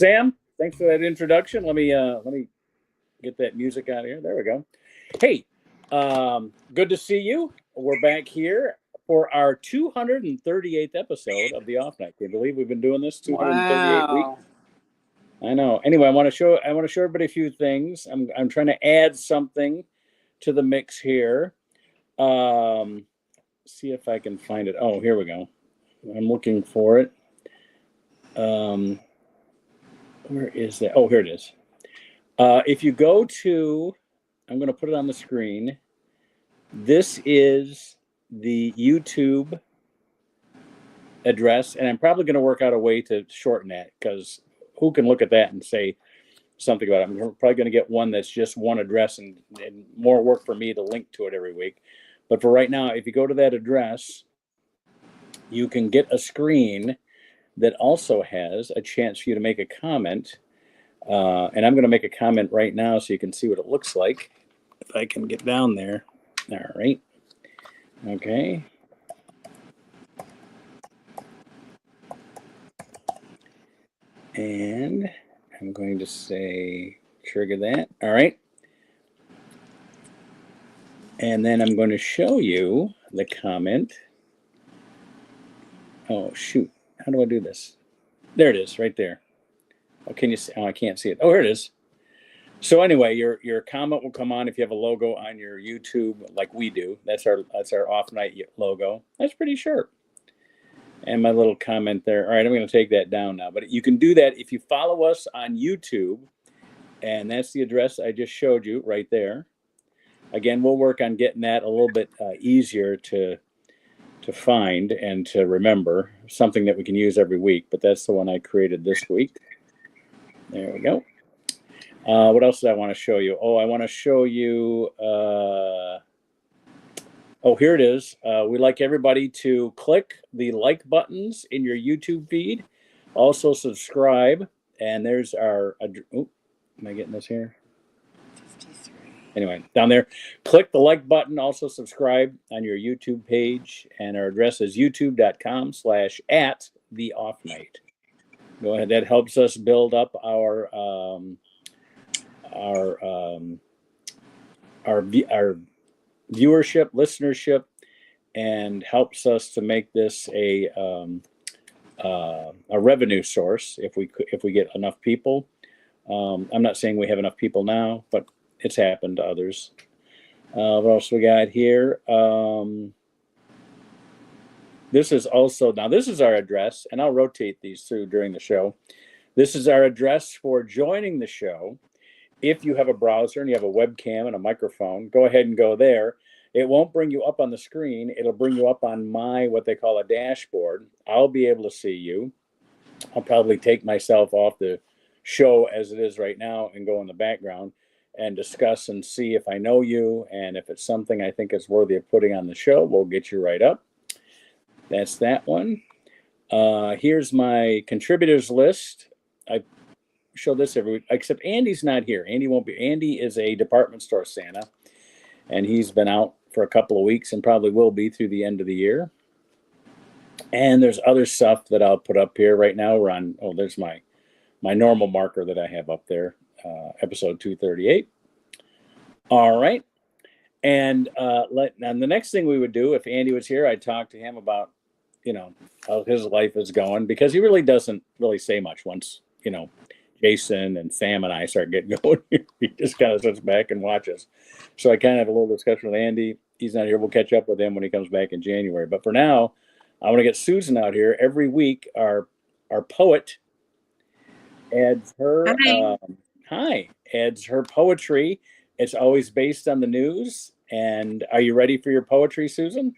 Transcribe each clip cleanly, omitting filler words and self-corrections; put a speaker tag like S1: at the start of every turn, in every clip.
S1: Sam, thanks for that introduction. Let me get that music out of here. There we go. Hey, good to see you. We're back here for our 238th episode of the Off Night. Can you believe we've been doing this 238 weeks? I know. Anyway, I want to show everybody a few things. I'm trying to add something to the mix here. See if I can find it. Oh, here we go. I'm looking for it. Where is that? Oh, here it is. If you go to, I'm going to put it on the screen. This is the YouTube address, and I'm probably going to work out a way to shorten that, because who can look at that and say something about it? I'm probably going to get one that's just one address and more work for me to link to it every week. But for right now, if you go to that address, you can get a screen that also has a chance for you to make a comment. And I'm going to make a comment right now so you can see what it looks like. If I can get down there. All right. Okay. And I'm going to say trigger that. All right. And then I'm going to show you the comment. Oh, shoot. How do I do this? There it is, right there. Oh, can you see? Oh, I can't see it. Oh, here it is. So anyway, your comment will come on if you have a logo on your YouTube, like we do. That's our Off Night logo. That's pretty sharp. And my little comment there. All right, I'm going to take that down now. But you can do that if you follow us on YouTube, and that's the address I just showed you right there. Again, we'll work on getting that a little bit easier to find and to remember, something that we can use every week. But that's the one I created this week. There we go. What else did I want to show you? Oh, I want to show you. Oh, here it is. We'd like everybody to click the like buttons in your YouTube feed. Also subscribe. And there's our. Oh, am I getting this here? 53. Anyway, down there, click the like button. Also subscribe on your YouTube page. And our address is youtube.com/@theoffnight. Go ahead. That helps us build up our viewership, listenership, and helps us to make this a revenue source if we get enough people. I'm not saying we have enough people now, but it's happened to others. What else we got here? This is also, now this is our address, and I'll rotate these through during the show. This is our address for joining the show. If you have a browser and you have a webcam and a microphone, go ahead and go there. It won't bring you up on the screen. It'll bring you up on what they call a dashboard. I'll be able to see you. I'll probably take myself off the show as it is right now and go in the background and discuss and see if I know you. And if it's something I think is worthy of putting on the show, we'll get you right up. That's that one. Here's my contributors list. I show this every week, except Andy's not here. Andy won't be. Andy is a department store Santa, and he's been out for a couple of weeks and probably will be through the end of the year. And there's other stuff that I'll put up here right now. We're on. Oh, there's my normal marker that I have up there. Episode 238. All right. And and the next thing we would do if Andy was here, I'd talk to him about, how his life is going, because he really doesn't really say much once, Jason and Sam and I start getting going. He just kind of sits back and watches. So I kind of have a little discussion with Andy. He's not here. We'll catch up with him when he comes back in January. But for now, I want to get Susan out here. Every week, our poet adds her adds her poetry. It's always based on the news. And are you ready for your poetry, Susan?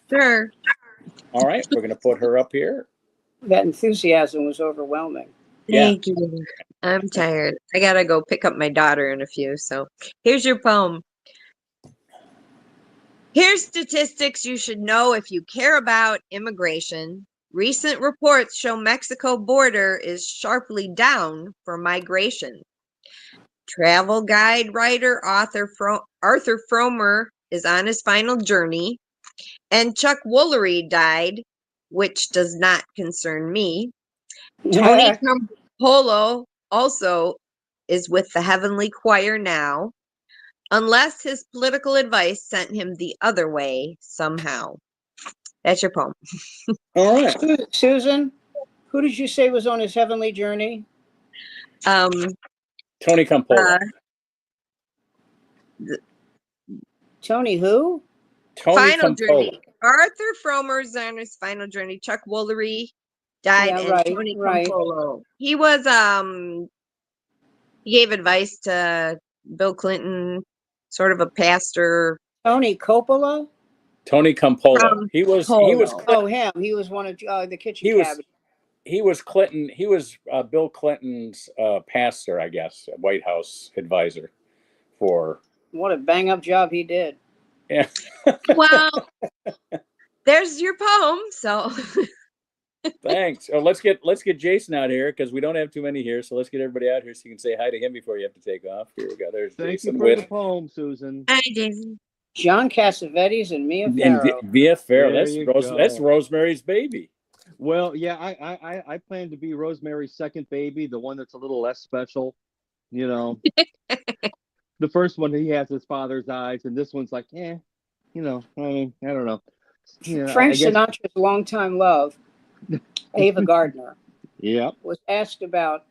S2: Sure.
S1: All right, we're going to put her up here.
S3: That enthusiasm was overwhelming.
S2: Thank you. I'm tired. I got to go pick up my daughter in a few. So here's your poem. Here's statistics you should know if you care about immigration. Recent reports show Mexico border is sharply down for migration. Travel guide writer Arthur Fromer is on his final journey. And Chuck Woolery died, which does not concern me. Polo also is with the heavenly choir now, unless his political advice sent him the other way somehow. That's your poem.
S1: All right.
S3: Susan, who did you say was on his heavenly journey?
S1: Tony Campolo.
S3: Tony who?
S1: Tony
S2: Final
S1: Campolo.
S2: journey. Arthur Fromer's on his final journey. Chuck Woolery died,
S3: Yeah,
S2: and
S3: right,
S2: Tony
S3: right.
S2: Campolo. He was he gave advice to Bill Clinton, sort of a pastor.
S3: Tony Coppola?
S1: Tony Campolo.
S2: From
S1: He was
S2: Polo.
S3: Oh, him. He was one of the kitchen
S1: he was
S3: cabinet.
S1: he was Clinton. He was Bill Clinton's pastor, I guess, White House advisor for.
S3: What a bang up job he did.
S1: Yeah.
S2: Well, there's your poem. So
S1: Thanks. Oh, let's get Jason out here because we don't have too many here. So let's get everybody out here so you can say hi to him before you have to take off. Here we go. There's
S4: Thank
S1: Jason
S4: you for the poem, Susan.
S2: hi, Jason.
S3: John Cassavetes and Mia
S1: and
S3: Farrow.
S1: Via Farrow.
S4: There you go.
S1: That's Rosemary's Baby.
S4: Well, yeah, I plan to be Rosemary's second baby, the one that's a little less special. You know, the first one he has his father's eyes, and this one's like, I mean, I don't know.
S3: Frank
S4: I guess,
S3: Sinatra's longtime love, Ava Gardner,
S4: yeah.
S3: was asked about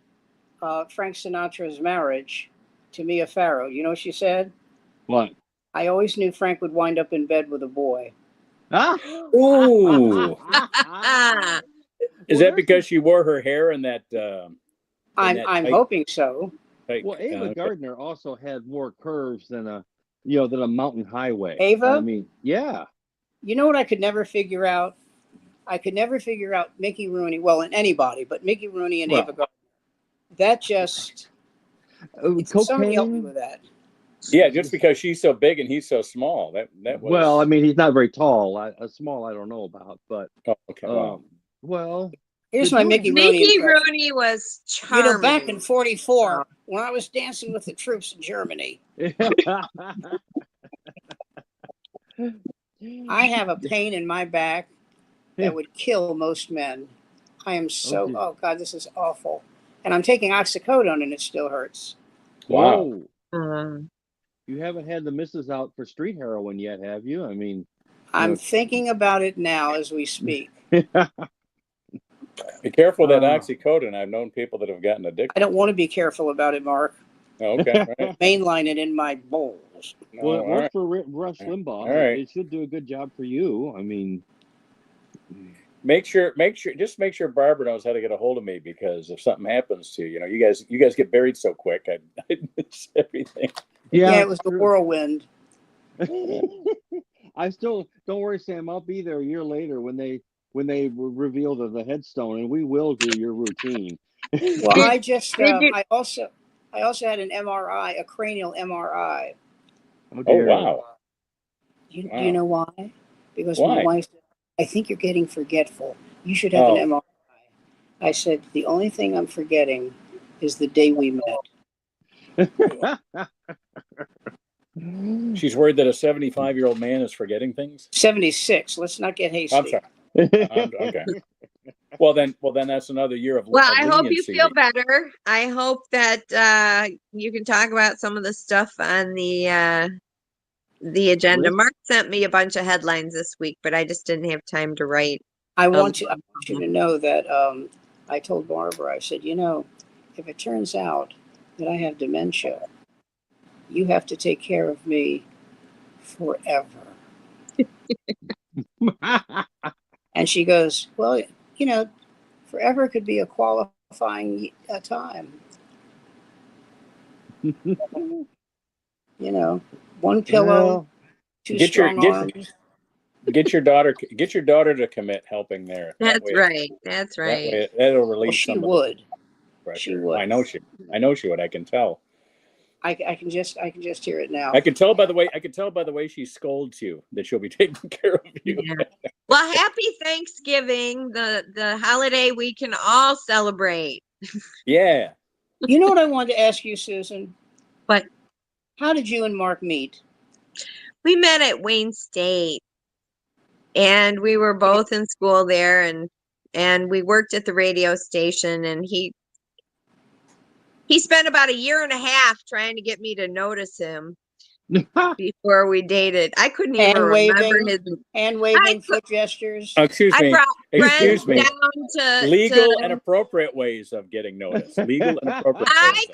S3: Frank Sinatra's marriage to Mia Farrow. You know what she said?
S4: What?
S3: I always knew Frank would wind up in bed with a boy.
S4: Ah!
S1: Ooh.
S2: Ah,
S1: Is that because she wore her hair in that?
S3: I'm hoping so.
S4: Well, Ava Gardner also had more curves than a mountain highway.
S3: Ava?
S4: I mean, yeah.
S3: You know what I could never figure out? I could never figure out Mickey Rooney. Well, in anybody, but Mickey Rooney and Ava Gardner. That just somebody help me with that.
S1: Yeah, just because she's so big and he's so small. That was.
S4: Well, I mean, he's not very tall. Small, I don't know about, but
S1: Oh, okay. Wow.
S4: well,
S3: Here's my Mickey Rooney
S2: Mickey
S3: impression.
S2: Rooney was charming.
S3: You know, back in '44, when I was dancing with the troops in Germany, I have a pain in my back that would kill most men. I am so, oh God, this is awful. And I'm taking oxycodone and it still hurts.
S1: Wow.
S4: You haven't had the missus out for street heroin yet, have you? I mean,
S3: I'm thinking about it now as we speak.
S1: Be careful with that oxycodone. I've known people that have gotten addicted.
S3: I don't want to be careful about it, Mark.
S1: Oh, okay. Right.
S3: Mainline it in my bowls.
S4: Well, it worked for Rush Limbaugh.
S1: All right.
S4: It should do a good job for you. I mean,
S1: make sure Barbara knows how to get a hold of me, because if something happens to you, you guys get buried so quick. I miss everything.
S3: Yeah, it was the whirlwind.
S4: I still don't worry, Sam. I'll be there a year later when they reveal the headstone, and we will do your routine.
S3: Well, I just I also had an MRI, a cranial MRI.
S1: Oh wow.
S3: Do you know why? Because
S1: why?
S3: my wife said, I think you're getting forgetful. You should have an MRI. I said, the only thing I'm forgetting is the day we met.
S1: She's worried that a 75-year-old man is forgetting things.
S3: 76. Let's not get hasty.
S1: I'm sorry. Okay. Well then that's another year of.
S2: Well, I hope you
S1: leniency.
S2: feel better. I hope that you can talk about some of the stuff on the agenda. Mark sent me a bunch of headlines this week, but I just didn't have time to write.
S3: I want you to know that I told Barbara, I said, if it turns out that I have dementia, you have to take care of me forever. And she goes, well, forever could be a qualifying time. One pillow, two strong arms.
S1: Get your daughter to commit helping there.
S2: That's right. That's right.
S1: That'll release.
S3: She would.
S1: She would. I know she would. I can tell.
S3: I can just hear it now.
S1: I can tell by the way she scolds you that she'll be taking care of you.
S2: Yeah. Well, happy Thanksgiving, the holiday we can all celebrate.
S1: Yeah.
S3: You know what I wanted to ask you, Susan?
S2: What?
S3: How did you and Mark meet?
S2: We met at Wayne State, and we were both in school there, and we worked at the radio station, and He spent about a year and a half trying to get me to notice him before we dated. I couldn't even
S3: Hand
S2: remember
S3: waving,
S2: his.
S3: hand waving, foot gestures.
S1: Excuse
S2: I
S1: me.
S2: brought
S1: Excuse
S2: friends
S1: me.
S2: down to
S1: Legal and appropriate ways of getting noticed. Legal and appropriate ways.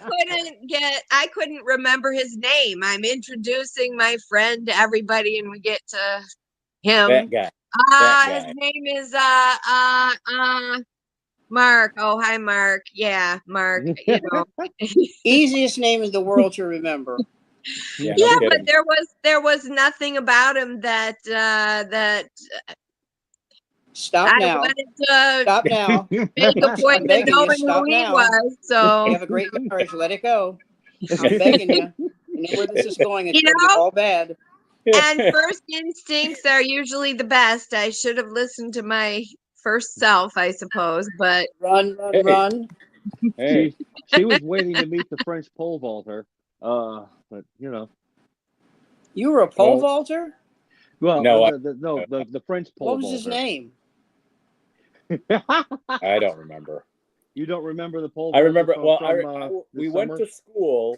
S2: I couldn't remember his name. I'm introducing my friend to everybody, and we get to him.
S1: That guy. That
S2: His
S1: guy.
S2: name is Mark. Oh, hi, Mark. Yeah, Mark. You know.
S3: Easiest name in the world to remember.
S1: Yeah, no
S2: Yeah,
S1: kidding.
S2: but there was nothing about him that
S3: Stop
S2: I
S3: now.
S2: wanted to
S3: Stop now.
S2: make a
S3: I'm
S2: point of
S3: begging you,
S2: knowing
S3: stop
S2: who he
S3: now.
S2: was.
S3: You
S2: So
S3: have a great marriage. Let it go. I'm begging you. You know where this is going. It's
S2: You
S3: going to be
S2: know?
S3: all bad.
S2: and first instincts are usually the best. I should have listened to my first self, I suppose, but
S3: Run, run,
S1: Hey.
S3: run.
S1: Hey.
S4: She was waiting to meet the French pole vaulter. But you know,
S3: You were a pole
S1: Well,
S3: vaulter?
S4: well,
S1: No,
S4: the French pole
S3: What was his
S4: vaulter.
S3: name?
S1: I don't remember.
S4: You don't remember the pole
S1: I
S4: vaulter
S1: remember.
S4: from
S1: We
S4: this
S1: went
S4: summer?
S1: to school.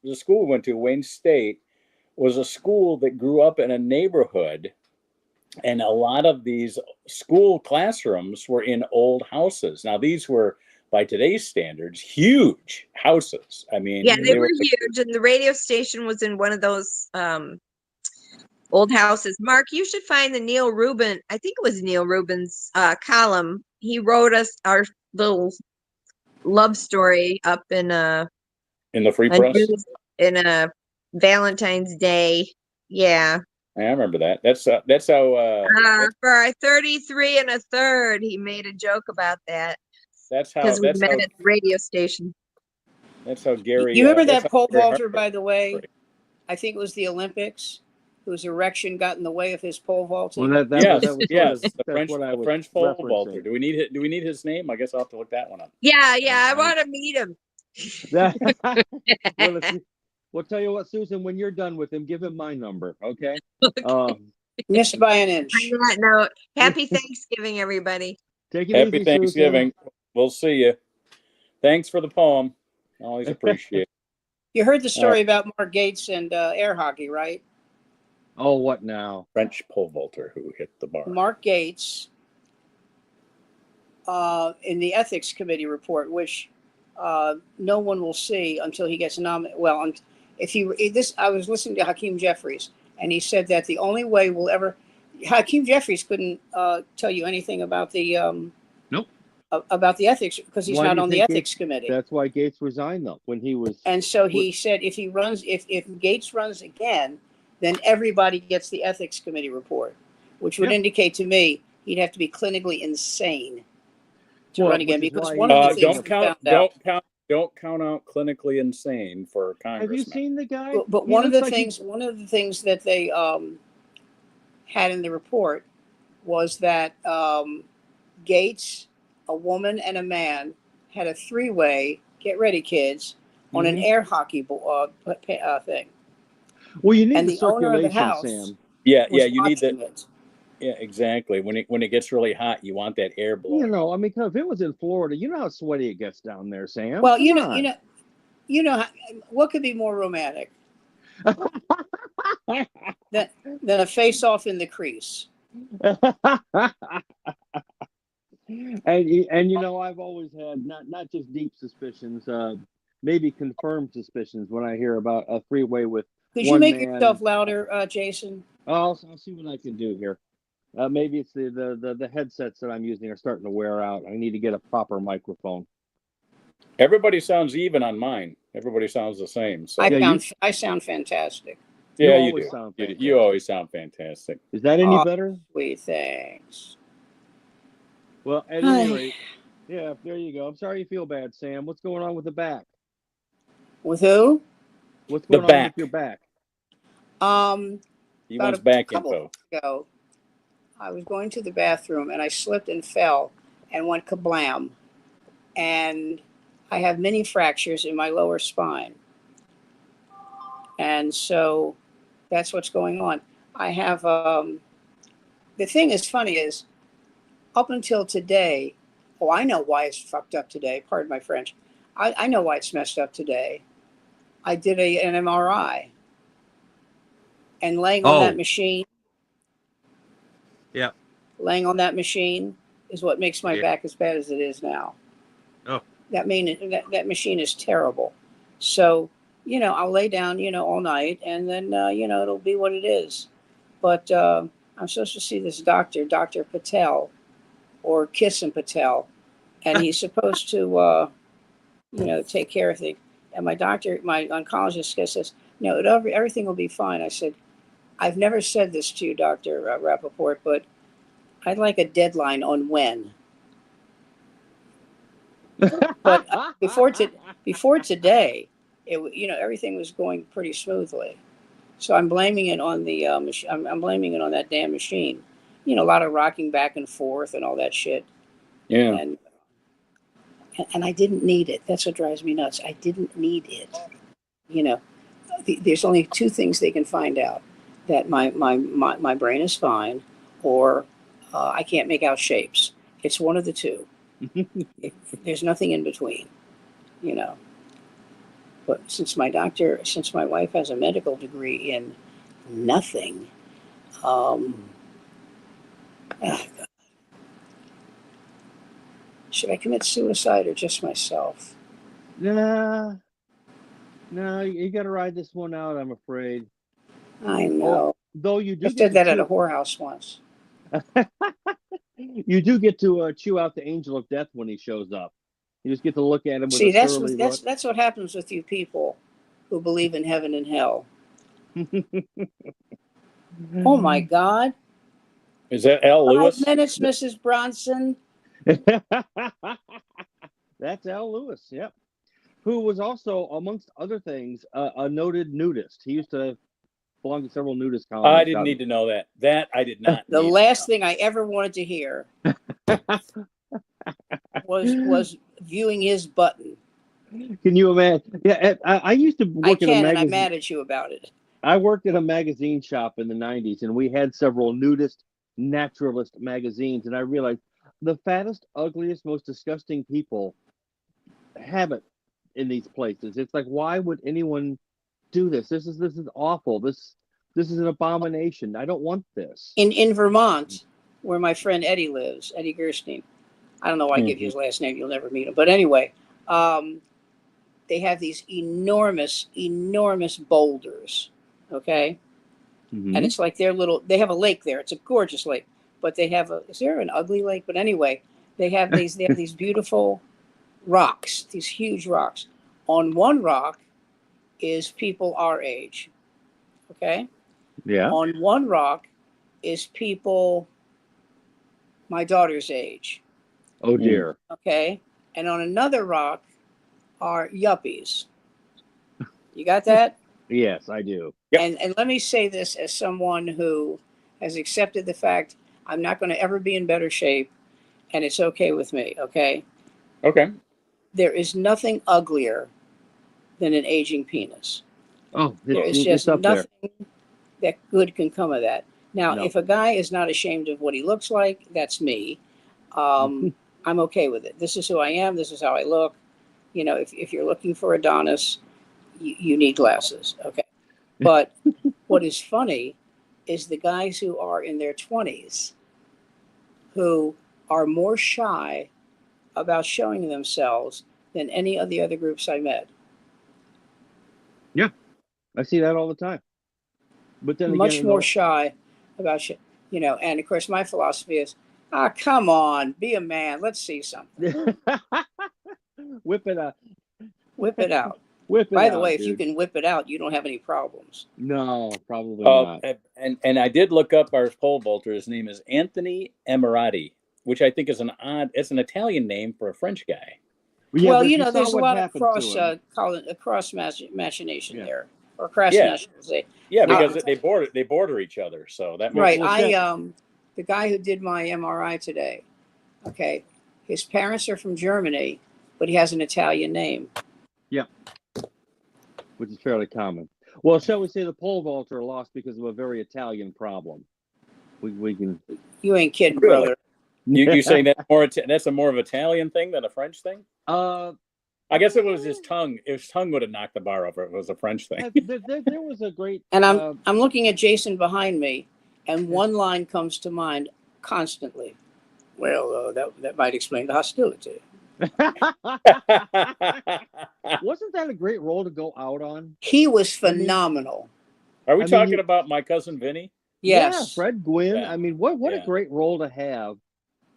S1: The school we went to, Wayne State, was a school that grew up in a neighborhood, and a lot of these school classrooms were in old houses. Now, these were, by today's standards, huge houses. I mean,
S2: yeah, they were huge, and the radio station was in one of those old houses. Mark, you should find the Neil Rubin. I think it was Neil Rubin's column. He wrote us our little love story up in
S1: in the Free
S2: a
S1: Press.
S2: in a Valentine's Day. Yeah.
S1: I remember that. That's how.
S2: For our 33 and a third, he made a joke about that
S1: That's how.
S2: because we
S1: That's
S2: met
S1: how.
S2: at the radio station.
S1: That's how Gary.
S3: You remember
S1: that's
S3: that
S1: how
S3: pole
S1: Gary
S3: vaulter,
S1: Harper-
S3: by the way? I think it was the Olympics, whose erection got in the way of his pole vaulting.
S4: Well, that
S1: Yes,
S4: was sort
S1: yes.
S4: of,
S1: The
S4: that's
S1: French,
S4: what I
S1: the
S4: was
S1: French pole
S4: referencing.
S1: vaulter. Do we need his name? I guess I'll have to look that one up.
S2: Yeah, I
S4: I-
S2: want to meet him.
S4: Well, we'll tell you what, Susan. When you're done with him, give him my number, okay?
S3: Missed by an inch.
S2: On that note, happy Thanksgiving, everybody.
S4: Take it
S1: Happy
S4: easy,
S1: Thanksgiving. We'll see you. Thanks for the poem. Always appreciate it.
S3: You heard the story about Mark Gates and air hockey, right?
S4: Oh, what now?
S1: French pole vaulter who hit the bar.
S3: Mark Gates, in the ethics committee report, which no one will see until he gets nominated. Well, I was listening to Hakeem Jeffries, and he said that the only way we'll ever, Hakeem Jeffries couldn't tell you anything about the
S4: Nope.
S3: About the ethics because he's
S4: Why do
S3: not
S4: you
S3: on the
S4: think
S3: ethics committee.
S4: That's why Gates resigned, though, when he was.
S3: And so he said, if Gates runs again, then everybody gets the ethics committee report, which would indicate to me he'd have to be clinically insane to run again. Because one of the things
S1: don't count out clinically insane for Congressman.
S4: Have you seen the guy?
S3: But one of the things that they had in the report was that Gates, a woman, and a man had a three-way. Get ready, kids, on an air hockey thing.
S4: Well, you need
S3: And
S4: the
S3: the owner of the
S4: circulation,
S3: house
S4: Sam.
S1: Yeah,
S3: was
S1: you need
S3: watching
S1: that.
S3: it.
S1: Yeah, exactly. When it gets really hot, you want that air blowing.
S4: You know, I mean, if it was in Florida, you know how sweaty it gets down there, Sam.
S3: Well,
S4: Come
S3: you
S4: on.
S3: know, what could be more romantic than a face-off in the crease?
S4: And you know, I've always had not just deep suspicions, maybe confirmed suspicions when I hear about a three-way with.
S3: Could you make yourself louder, Jason?
S4: I'll see what I can do here. Maybe it's the headsets that I'm using are starting to wear out. I need to get a proper microphone.
S1: Everybody sounds even on mine. Everybody sounds the same. So
S3: I sound fantastic.
S1: yeah,
S4: You
S1: you
S4: always
S1: do.
S4: sound
S1: You always sound fantastic.
S4: Is that any better?
S3: Sweet, thanks.
S4: Well, at any rate, yeah, there you go. I'm sorry you feel bad, Sam. What's going on with the back?
S3: With who?
S4: What's going on with your back?
S1: He wants back info.
S3: Ago, I was going to the bathroom and I slipped and fell and went kablam. And I have mini fractures in my lower spine. And so that's what's going on. I have, the thing is funny is, up until today, I know why it's fucked up today, pardon my French. I know why it's messed up today. I did an MRI, and laying on that machine,
S5: Yeah.
S3: laying on that machine is what makes my back as bad as it is now.
S5: Oh.
S3: That machine is terrible. So, I'll lay down, all night, and then, it'll be what it is. But I'm supposed to see this doctor, Dr. Patel, or Kissin Patel, and he's supposed to, take care of things. And my oncologist says, everything will be fine. I said, I've never said this to you, Dr. Rappaport, but I'd like a deadline on when. But before today, everything was going pretty smoothly. So I'm blaming it on the I'm blaming it on that damn machine. A lot of rocking back and forth and all that shit.
S1: Yeah.
S3: And I didn't need it. That's what drives me nuts. I didn't need it. There's only two things they can find out: that my brain is fine, or I can't make out shapes. It's one of the two. There's nothing in between. But since my wife has a medical degree in nothing, should I commit suicide or just myself?
S4: No, you got to ride this one out, I'm afraid.
S3: I know.
S4: Though you do
S3: I said that at a whorehouse once.
S4: You do get to chew out the angel of death when he shows up. You just get to look at him with
S3: See,
S4: a
S3: that's
S4: surly look.
S3: that's what happens with you people who believe in heaven and hell. Oh my God!
S1: Is that Al Lewis?
S3: 5 minutes, Mrs. Bronson.
S4: That's Al Lewis, yep. Who was also, amongst other things, a noted nudist. He used to belong to several nudist colonies.
S1: I didn't need to know that. That I did not.
S3: The last thing I ever wanted to hear was viewing his button.
S4: Can you imagine? Yeah, I used to work in a magazine.
S3: And I'm mad at you about it.
S4: I worked in a magazine shop in the 90s, and we had several nudist, naturalist magazines, and I realized the fattest, ugliest, most disgusting people have it in these places. It's like, why would anyone do this? This is awful. This is an abomination. I don't want this.
S3: In Vermont, where my friend Eddie lives, Eddie Gerstein. I don't know why I give you his last name. You'll never meet him. But anyway, they have these enormous, enormous boulders. Okay. And it's like they have a lake there. It's a gorgeous lake, but they have is there an ugly lake? But anyway, they have these beautiful rocks, these huge rocks. On one rock is people our age. Okay.
S4: Yeah.
S3: On one rock is people my daughter's age.
S4: Oh dear.
S3: Okay. And on another rock are yuppies. You got that?
S4: Yes, I do.
S1: Yep.
S3: And let me say this as someone who has accepted the fact I'm not going to ever be in better shape, and it's okay with me, okay?
S1: Okay.
S3: There is nothing uglier than an aging penis.
S4: Oh,
S3: there is just nothing that good can come of that. Now,
S4: No.
S3: if a guy is not ashamed of what he looks like, that's me. I'm okay with it. This is who I am. This is how I look. If you're looking for Adonis, you need glasses, okay? But what is funny is the guys who are in their 20s who are more shy about showing themselves than any of the other groups I met.
S4: Yeah, I see that all the time. But then
S3: much more shy about shit, and of course my philosophy is, come on, be a man. Let's see something.
S4: Whip it out.
S3: Whip it out.
S4: Whip it
S3: By
S4: out,
S3: the way,
S4: dude.
S3: if you can whip it out, you don't have any problems.
S4: No, probably not.
S1: And I did look up our pole vaulter. His name is Anthony Emirati, which I think is it's an Italian name for a French guy.
S3: Yeah, well, there's a lot of cross machination there, or cross nationalization.
S1: Yeah, because they border each other, so that makes
S3: right. The guy who did my MRI today, okay, his parents are from Germany, but he has an Italian name.
S4: Yeah, which is fairly common. Well, shall we say the pole vaulter lost because of a very Italian problem? We can.
S3: You ain't kidding, brother.
S1: You saying that's a more of an Italian thing than a French thing? I guess it was his tongue. His tongue would have knocked the bar over. It was a French thing.
S4: There was a great.
S3: And I'm looking at Jason behind me, and one line comes to mind constantly. Well, that might explain the hostility.
S4: Wasn't that a great role to go out on?
S3: He was phenomenal.
S1: Are we talking about My Cousin Vinny?
S3: Yes.
S4: Yeah, Fred Gwynn.
S1: Yeah.
S4: I mean, what
S1: Yeah.
S4: a great role to have.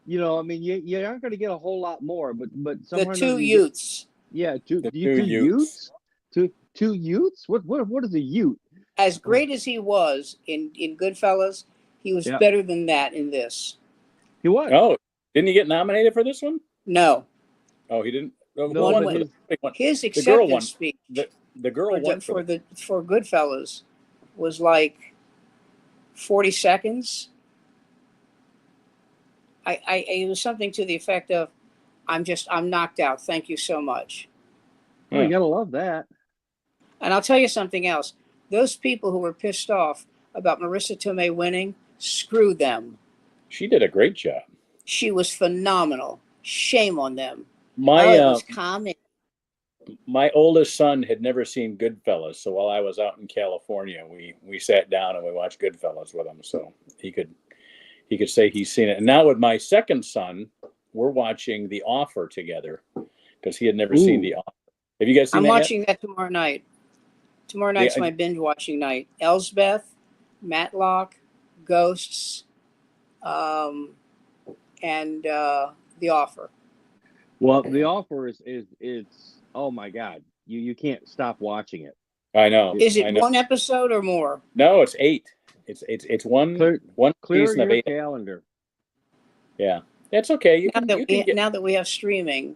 S4: You know, I mean, you aren't going to get a whole lot more, but
S3: The
S4: somewhere
S3: two Utes.
S4: two
S1: Utes.
S4: Two Utes. What is a Ute?
S3: As great as he was in Goodfellas, he was better than that in this.
S4: He was.
S1: Oh, didn't he get nominated for this one?
S3: No.
S1: Oh, he didn't.
S4: No,
S3: His acceptance speech.
S1: The girl won
S3: for Goodfellas was like 40 seconds. It was something to the effect of, I'm knocked out. Thank you so much.
S4: Oh, you gotta love that.
S3: And I'll tell you something else. Those people who were pissed off about Marissa Tomei winning, screw them.
S1: She did a great job.
S3: She was phenomenal. Shame on them. It was comic.
S1: My oldest son had never seen Goodfellas, so while I was out in California, we sat down and we watched Goodfellas with him, so he could say he's seen it. And now with my second son, we're watching The Offer together because he had never seen The Offer. Have you guys seen that? I'm
S3: watching that tomorrow night. Tomorrow night's my binge watching night. Elsbeth, Matlock, Ghosts, and The Offer.
S4: Well, The Offer is oh my God, you can't stop watching it.
S1: I know.
S3: Is it one episode or more?
S1: No, it's 8. It's one
S4: clear
S1: season of 8.
S4: Calendar.
S1: Yeah, that's okay.
S3: Now that we have streaming,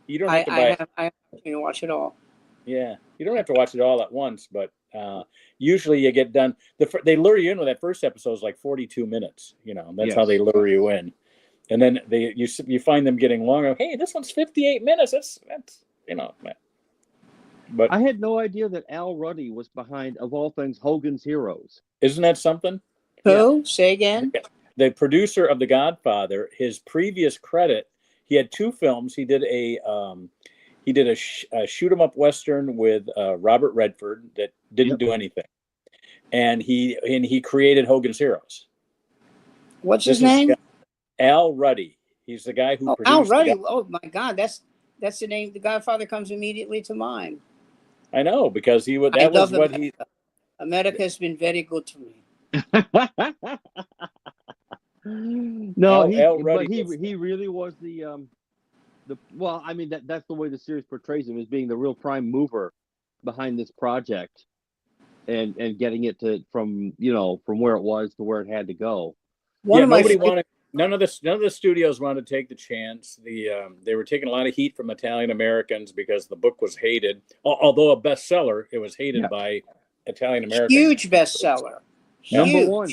S1: you don't have to buy.
S3: I have to watch it all.
S1: Yeah, you don't have to watch it all at once, but usually you get done. They lure you in with that first episode is like 42 minutes. You know, that's how they lure you in, and then you find them getting longer. Hey, this one's 58 minutes. That's you know. But
S4: I had no idea that Al Ruddy was behind, of all things, Hogan's Heroes.
S1: Isn't that something?
S3: Who? Yeah. Say again.
S1: The producer of The Godfather. His previous credit, he had 2 films. He did a shoot 'em up western with Robert Redford that didn't do anything, and he created Hogan's Heroes.
S3: What's his name?
S1: Al Ruddy. He's the guy who produced
S3: Al Ruddy. Oh my God, that's the name. The Godfather comes immediately to mind.
S1: I know because he would.
S3: America has been very good to me.
S4: No, he really was the well, I mean that's the way the series portrays him as being the real prime mover behind this project and getting it from where it was to where it had to go.
S1: None of the studios wanted to take the chance. They were taking a lot of heat from Italian Americans because the book was hated. Although a bestseller, it was hated by Italian Americans.
S3: Huge bestseller.
S4: Number one.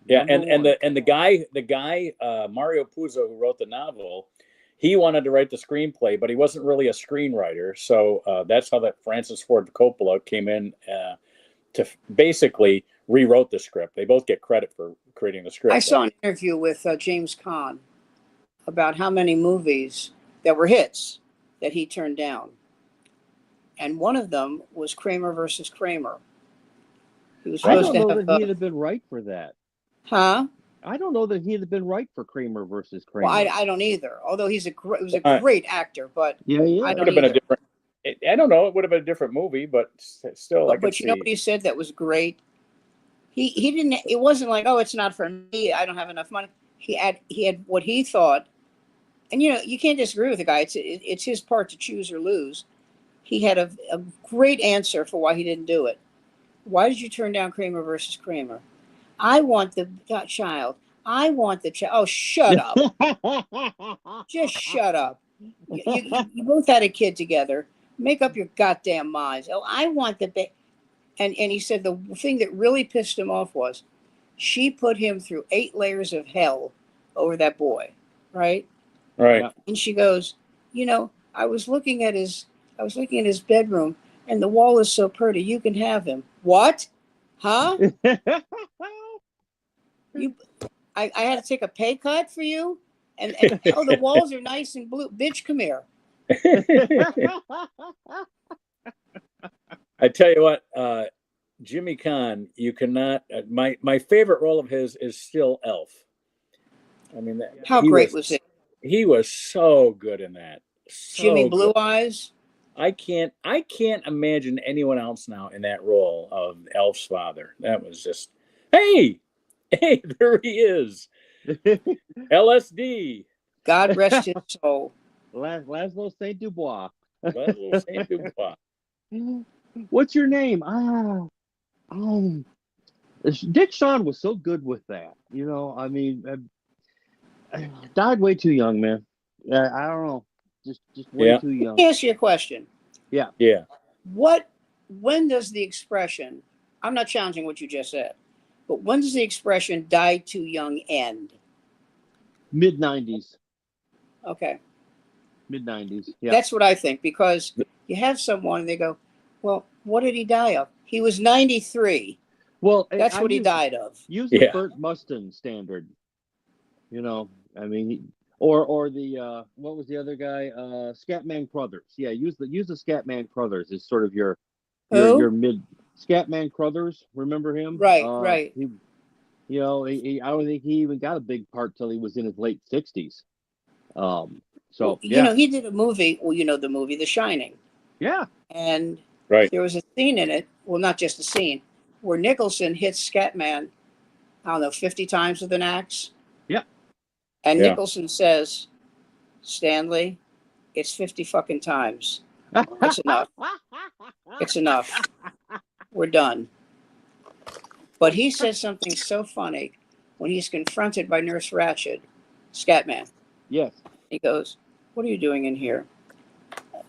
S1: Yeah, and the guy Mario Puzo, who wrote the novel, he wanted to write the screenplay, but he wasn't really a screenwriter. So that's how that Francis Ford Coppola came in to basically rewrote the script. They both get credit for creating the script.
S3: I saw an interview with James Caan about how many movies that were hits that he turned down. And one of them was Kramer versus Kramer. He was supposed
S4: I don't know that he'd have been right for that.
S3: Huh?
S4: I don't know that he'd have been right for Kramer versus Kramer.
S3: Well, I don't either. Although he was a great actor, but I don't know.
S1: I don't know. It would have been a different movie, but still.
S3: But you know what he said that was great? He didn't. It wasn't like, oh, it's not for me. I don't have enough money. He had what he thought, and you can't disagree with the guy. It's his part to choose or lose. He had a great answer for why he didn't do it. Why did you turn down Kramer versus Kramer? I want the child. I want the child. Oh, shut up! Just shut up. You both had a kid together. Make up your goddamn minds. Oh, I want the baby. And he said the thing that really pissed him off was she put him through 8 layers of hell over that boy, right?
S1: Right.
S3: And she goes, I was looking at his bedroom, and the wall is so pretty. You can have him. What? Huh? I had to take a pay cut for you, and the walls are nice and blue. Bitch, come here.
S1: I tell you what, Jimmy Caan, you cannot. My favorite role of his is still Elf. I mean,
S3: How great was it?
S1: He was so good in that. So
S3: Jimmy Blue
S1: good.
S3: Eyes.
S1: I can't imagine anyone else now in that role of Elf's father. That was just, hey, there he is. LSD.
S3: God rest his soul.
S4: Laszlo St. Dubois.
S1: Laszlo St. Dubois.
S4: What's your name? Dick Shawn was so good with that. You know, I mean, died way too young, man. I don't know, just way too young.
S3: Let me ask you a question.
S4: Yeah.
S3: When does the expression, I'm not challenging what you just said, but when does the expression die too young end?
S4: Mid-90s.
S3: Okay.
S4: Mid-90s. Yeah.
S3: That's what I think, because you have someone and they go, well, what did he die of? He was 93.
S4: Well,
S3: that's what he died of.
S4: Use the Burt Mustin standard. You know, I mean, or the what was the other guy? Scatman Crothers. Yeah, use the Scatman Crothers as sort of your mid Scatman Crothers. Remember him?
S3: Right.
S4: He, you know, I don't think he even got a big part till he was in his late 60s.
S3: You know, he did a movie. Well, you know the movie The Shining.
S4: Yeah.
S3: And there was a scene in it. Well, not just a scene, where Nicholson hits Scatman, I don't know, 50 times with an axe.
S4: Yeah.
S3: And Nicholson says, Stanley, it's 50 fucking times. It's enough. It's enough. We're done. But he says something so funny when he's confronted by Nurse Ratched, Scatman.
S4: Yes.
S3: He goes, what are you doing in here?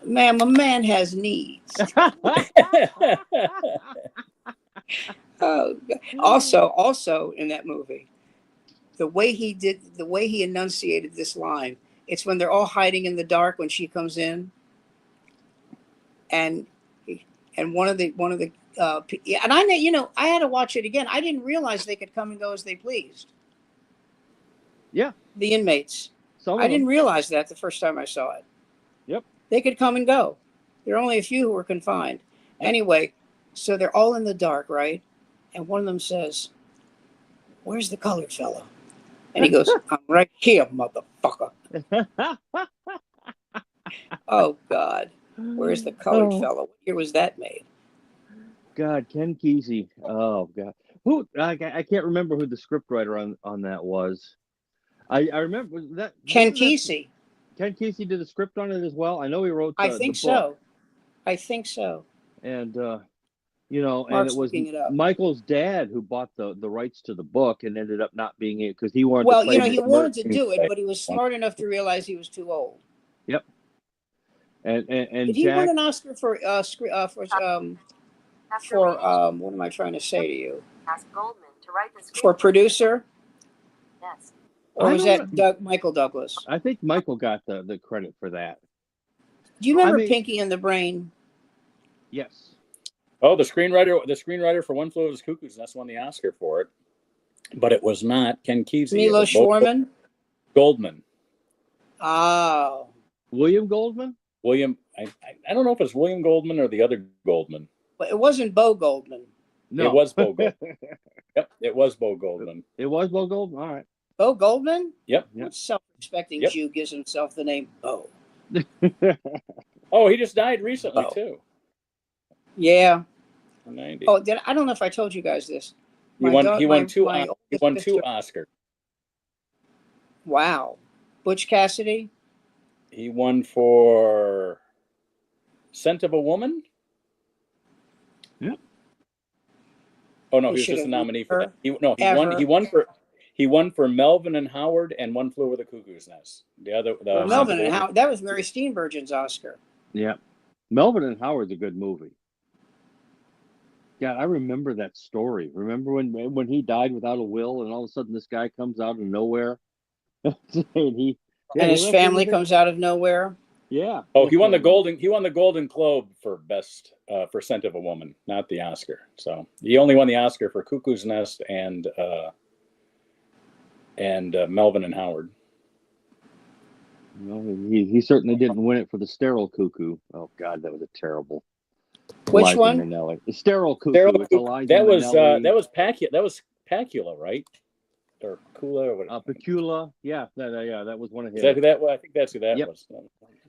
S3: Ma'am, a man has needs. Also in that movie, the way he enunciated this line, it's when they're all hiding in the dark when she comes in, and one of the and I had to watch it again. I didn't realize they could come and go as they pleased.
S4: Yeah,
S3: the inmates. I didn't realize that the first time I saw it.
S4: Yep,
S3: they could come and go. There are only a few who were confined. Anyway, so they're all in the dark, right? And one of them says, "Where's the colored fellow?" And he goes, "I'm right here, motherfucker." Oh, God. Where's the colored fellow? What year was that made?
S4: God, Ken Kesey. Oh, God. Who? I can't remember who the scriptwriter on that was. I remember that.
S3: Ken Kesey.
S4: Ken Kesey did the script on it as well. I know he wrote
S3: I think so. I think so.
S4: And, you know,
S3: Mark's
S4: and it was
S3: looking it up.
S4: Michael's dad who bought the rights to the book and ended up not being it because he wanted to play.
S3: Well, you know, he wanted to do it, but he was smart enough to realize he was too old.
S4: Yep. And
S3: did he win an Oscar for what am I trying to say to you?
S5: Ask Goldman to write the script.
S3: For producer?
S5: Yes.
S3: Or was that Michael Douglas?
S4: I think Michael got the credit for that.
S3: Do you remember Pinky and the Brain?
S4: Yes.
S1: Oh, the screenwriter for One Flew Over the Cuckoo's Nest won the Oscar for it, but it was not Ken Kesey.
S3: Milos Forman?
S1: Goldman.
S3: Oh.
S4: William Goldman?
S1: I don't know if it's William Goldman or the other Goldman.
S3: But it wasn't Bo Goldman.
S1: No. It was Bo Goldman. Yep, it was Bo Goldman.
S4: It was Bo Goldman? All right.
S3: Bo Goldman?
S1: Yep.
S3: What self-respecting Jew gives himself the name Bo?
S1: Oh, he just died recently, too.
S3: Yeah.
S1: 90.
S3: Oh, I don't know if I told you guys this.
S1: He won two Oscars.
S3: Wow. Butch Cassidy?
S1: He won for Scent of a Woman?
S4: Yeah.
S1: Oh no, he was just a nominee for that. He won for Melvin and Howard and One Flew Over the Cuckoo's Nest.
S3: Melvin and Howard, that was Mary Steenburgen's Oscar.
S4: Yeah. Melvin and Howard's a good movie. God, I remember that story. Remember when he died without a will, and all of a sudden this guy comes out of nowhere, and
S3: his family comes out of nowhere.
S4: Yeah.
S1: Oh, he won the Golden Globe for best for Scent of a Woman, not the Oscar. So he only won the Oscar for Cuckoo's Nest and Melvin and Howard.
S4: He certainly didn't win it for the sterile cuckoo. Oh God, that was a terrible.
S3: Which
S4: Liza
S3: one?
S4: Minnelli. The sterile cuckoo.
S1: Daryl
S4: It's
S1: Cook-
S4: Eliza
S1: that was
S4: Minnelli.
S1: that was Pacula, right? Or Kula, or what?
S4: Pecula. Yeah, that was one of
S1: Is
S4: his.
S1: that who that was? I think that's who that
S4: Yep.
S1: was.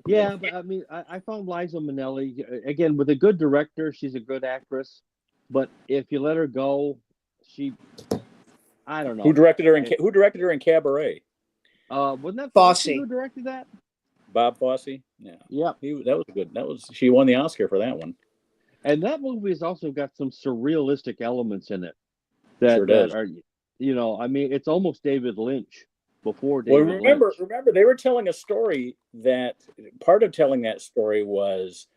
S4: Yeah, but I mean, I found Liza Minnelli again with a good director. She's a good actress, but if you let her go, I don't know.
S1: Who directed her in Cabaret?
S4: Wasn't that
S3: Fosse.
S4: who directed that?
S1: Bob Fosse. Yeah.
S4: Yeah.
S1: That was good. She won the Oscar for that one.
S4: And that movie has also got some surrealistic elements in it
S1: Sure does.
S4: are, I mean, it's almost David Lynch before
S1: Well,
S4: David Lynch.
S1: remember, they were telling a story that part of telling that story was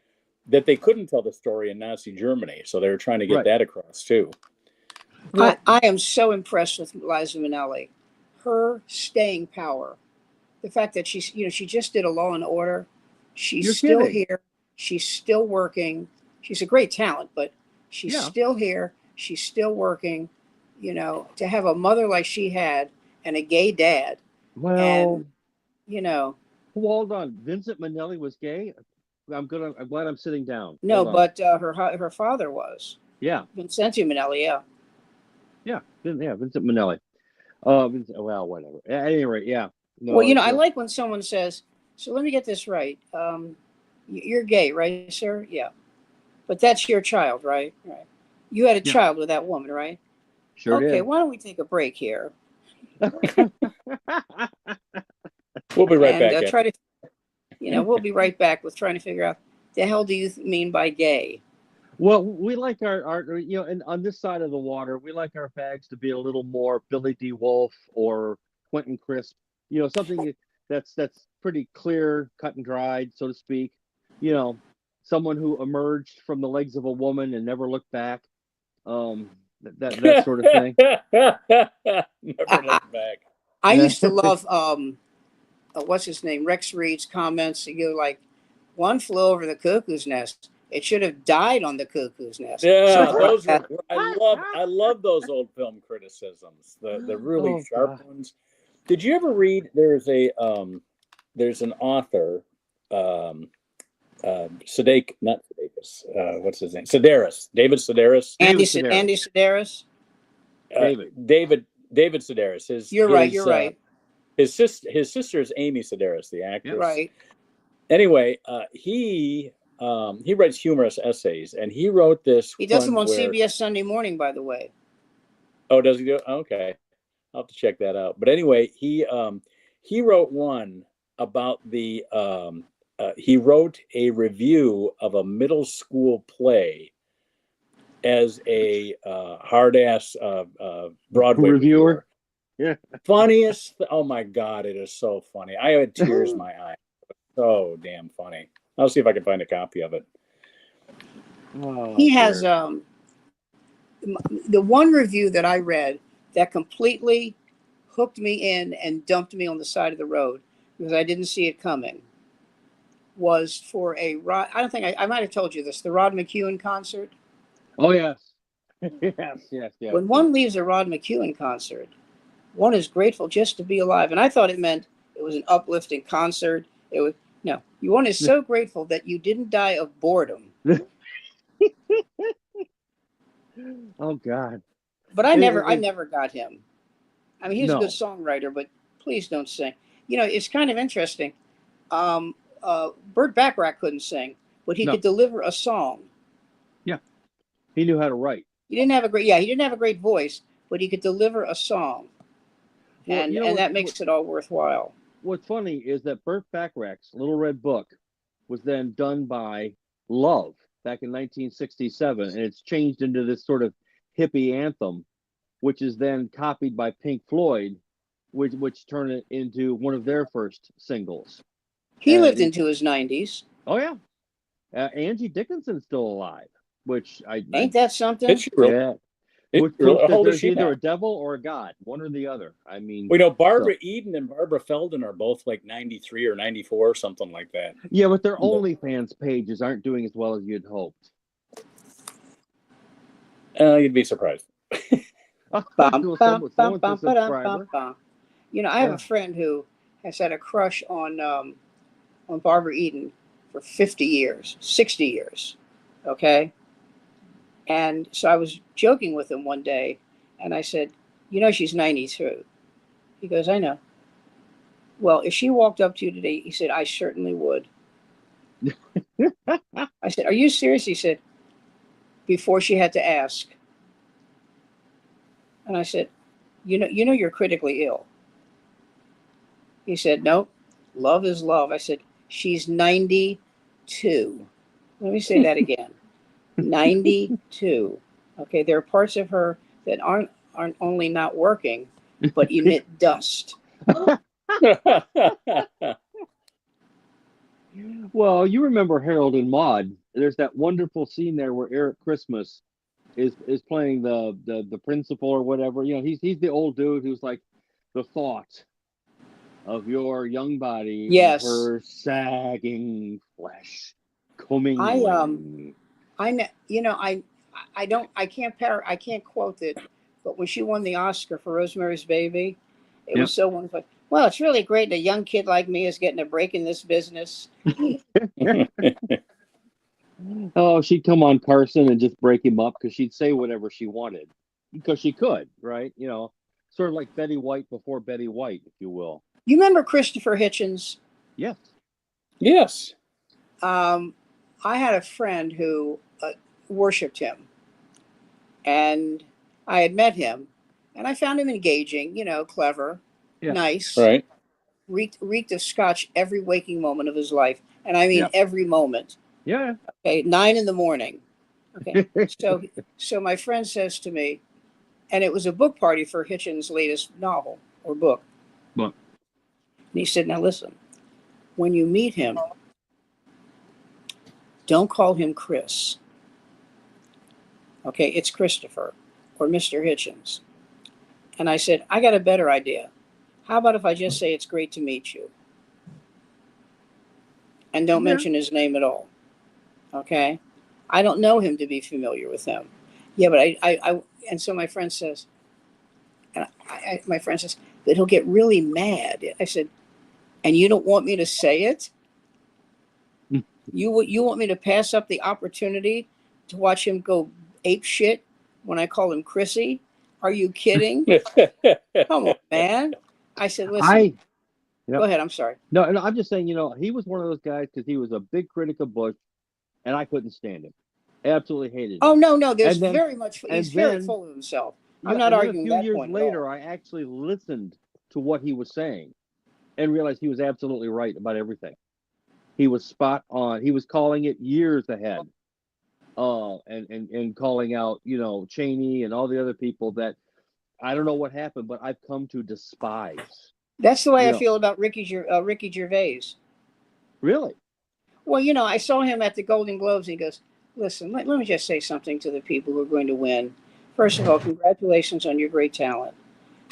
S1: that they couldn't tell the story in Nazi Germany, so they were trying to get
S4: Right.
S1: that across too.
S3: I am so impressed with Liza Minnelli. Her staying power. The fact that she just did a Law and Order. She's
S4: You're
S3: still
S4: kidding.
S3: here. She's still working. She's a great talent, but she's
S4: Yeah.
S3: still here. She's still working. To have a mother like she had and a gay dad.
S4: Well,
S3: And,
S4: hold on. Vincent Minnelli was gay. I'm glad I'm sitting down.
S3: no,
S4: Hold on.
S3: but her father was.
S4: Yeah.
S3: Vincente Minnelli, yeah.
S4: Yeah, Vincent Minnelli. Well, whatever. At any rate, yeah. No,
S3: Well, I like when someone says, so let me get this right. You're gay, right, sir? Yeah. But that's your child, right? Right. You had a
S4: Yeah.
S3: child with that woman, right?
S4: Sure
S3: Okay,
S4: did.
S3: why don't we take a break here?
S1: We'll be right
S3: and
S1: back.
S3: try to, we'll be right back with trying to figure out the hell do you mean by gay?
S4: Well, we like our and on this side of the water, we like our fags to be a little more Billy D. Wolf or Quentin Crisp. Something that's pretty clear, cut and dried, so to speak. Someone who emerged from the legs of a woman and never looked back. That sort of thing.
S1: Never look back.
S3: I used to love what's his name, Rex Reed's comments. Like, one flew over the cuckoo's nest. It should have died on the cuckoo's nest.
S1: Yeah,
S3: So,
S1: those were. I love those old film criticisms. The really sharp ones. Did you ever read? There's an author, Sudeikis, not Sudeikis. What's his name? Sedaris. David Sedaris.
S3: Andy
S4: Sedaris.
S3: Sedaris.
S1: David Sedaris.
S3: You're right.
S1: His sister is Amy Sedaris, the actress.
S3: Right.
S1: Anyway, he writes humorous essays, and he wrote this.
S3: He does them on CBS Sunday Morning, by the way.
S1: Oh, does he do? Okay, I'll have to check that out. But anyway, he wrote one about the. He wrote a review of a middle school play as a hard-ass Broadway reviewer.
S4: Yeah.
S1: Funniest. Oh my God, it is so funny. I had tears in my eyes. So damn funny. I'll see if I can find a copy of it.
S3: He has the one review that I read that completely hooked me in and dumped me on the side of the road because I didn't see it coming. Was for I don't think I might have told you this, the Rod McEwen concert.
S4: Oh yes. yes.
S3: When one leaves a Rod McEwen concert, one is grateful just to be alive. And I thought it meant it was an uplifting concert. It was one is so grateful that you didn't die of boredom.
S4: Oh God.
S3: But I never got him. I mean, he's
S4: No.
S3: a good songwriter, but please don't sing. It's kind of interesting. Burt Bacharach couldn't sing, but he could deliver a song.
S4: Yeah. He knew how to write.
S3: He didn't have a great voice, but he could deliver a song.
S4: Well,
S3: and that makes it all worthwhile.
S4: What's funny is that Burt Bacharach's Little Red Book was then done by Love back in 1967, and it's changed into this sort of hippie anthem, which is then copied by Pink Floyd, which turned it into one of their first singles.
S3: He lived into his 90s.
S4: Oh yeah, Angie Dickinson's still alive, which
S3: ain't that something?
S1: It's true.
S4: Yeah.
S1: It's true. How old is
S4: There's
S1: she
S4: either
S1: now?
S4: a devil or a god, one or the other. I mean,
S1: Barbara Eden and Barbara Feldon are both like 93 or 94 or something like that.
S4: Yeah, but their OnlyFans pages aren't doing as well as you'd hoped.
S1: You'd be surprised.
S3: I have a friend who has had a crush on Barbara Eden for 50 years, 60 years. Okay. And so I was joking with him one day, and I said, you know, she's 92. He goes, I know. Well, if she walked up to you today, he said, I certainly would. I said, are you serious? He said, before she had to ask. And I said, you know, you're critically ill. He said, nope, love is love. I said, she's 92. Let me say that again. 92. Okay, there are parts of her that aren't only not working, but emit dust.
S4: Well, you remember Harold and Maude. There's that wonderful scene there where Eric Christmas is playing the principal or whatever. You know, he's the old dude who's like, the thought of your young body
S3: Yes.
S4: and her sagging flesh coming.
S3: I can't quote it, but when she won the Oscar for Rosemary's Baby, it was so wonderful. Well, it's really great that a young kid like me is getting a break in this business.
S4: Oh, she'd come on Carson and just break him up because she'd say whatever she wanted because she could, right? You know, sort of like Betty White before Betty White, if you will.
S3: You remember Christopher Hitchens?
S4: Yes.
S1: Yes.
S3: I had a friend who worshipped him, and I had met him, and I found him engaging, you know, clever, nice,
S1: right?
S3: Reeked of scotch every waking moment of his life, and I mean every moment.
S4: Yeah.
S3: Okay, 9 a.m. Okay, so my friend says to me, and it was a book party for Hitchens' latest novel or book.
S4: Book.
S3: And he said, now listen, when you meet him, don't call him Chris. Okay, it's Christopher or Mr. Hitchens. And I said, I got a better idea. How about if I just say it's great to meet you? And don't mention his name at all. Okay? I don't know him to be familiar with him. Yeah, but I and so my friend says, but he'll get really mad. I said, and you don't want me to say it? You want me to pass up the opportunity to watch him go ape shit when I call him Chrissy? Are you kidding? Come on, man. I said, listen. Go ahead. I'm sorry.
S4: No, I'm just saying, you know, he was one of those guys because he was a big critic of Bush, and I couldn't stand him. Absolutely hated him.
S3: Oh, no. There's very full of himself. I'm not arguing that point.
S4: A few years later, I actually listened to what he was saying and realized he was absolutely right about everything. He was spot on. He was calling it years ahead. And calling out, you know, Cheney and all the other people that I don't know what happened, but I've come to despise.
S3: That's the way I feel about Ricky Gervais.
S4: Really?
S3: Well, you know, I saw him at the Golden Globes. And he goes, listen, let me just say something to the people who are going to win. First of all, congratulations on your great talent.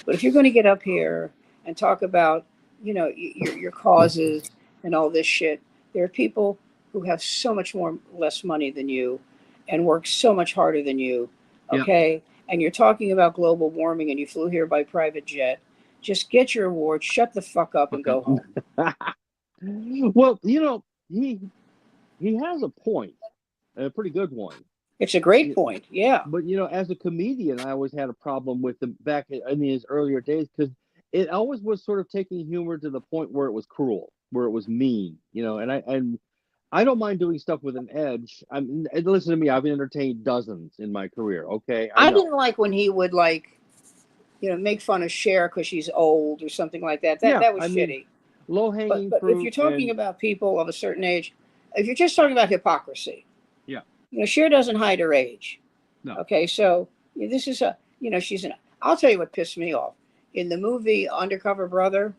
S3: But if you're going to get up here and talk about, you know, your causes and all this shit, there are people who have so much less money than you and work so much harder than you. Okay. Yep. And you're talking about global warming and you flew here by private jet. Just get your award, shut the fuck up and go home.
S4: Well, you know, he has a point, a pretty good one.
S3: It's a great point, yeah.
S4: But, you know, as a comedian, I always had a problem with him back in his earlier days because it always was sort of taking humor to the point where it was cruel, where it was mean, you know, and I don't mind doing stuff with an edge. Listen to me, I've entertained dozens in my career, okay?
S3: I didn't like when he would, like, you know, make fun of Cher because she's old or something like that. That was shitty.
S4: Low-hanging
S3: fruit. But if you're talking about people of a certain age, if you're just talking about hypocrisy, you know, Cher doesn't hide her age.
S4: No.
S3: Okay, so this is I'll tell you what pissed me off. In the movie Undercover Brother,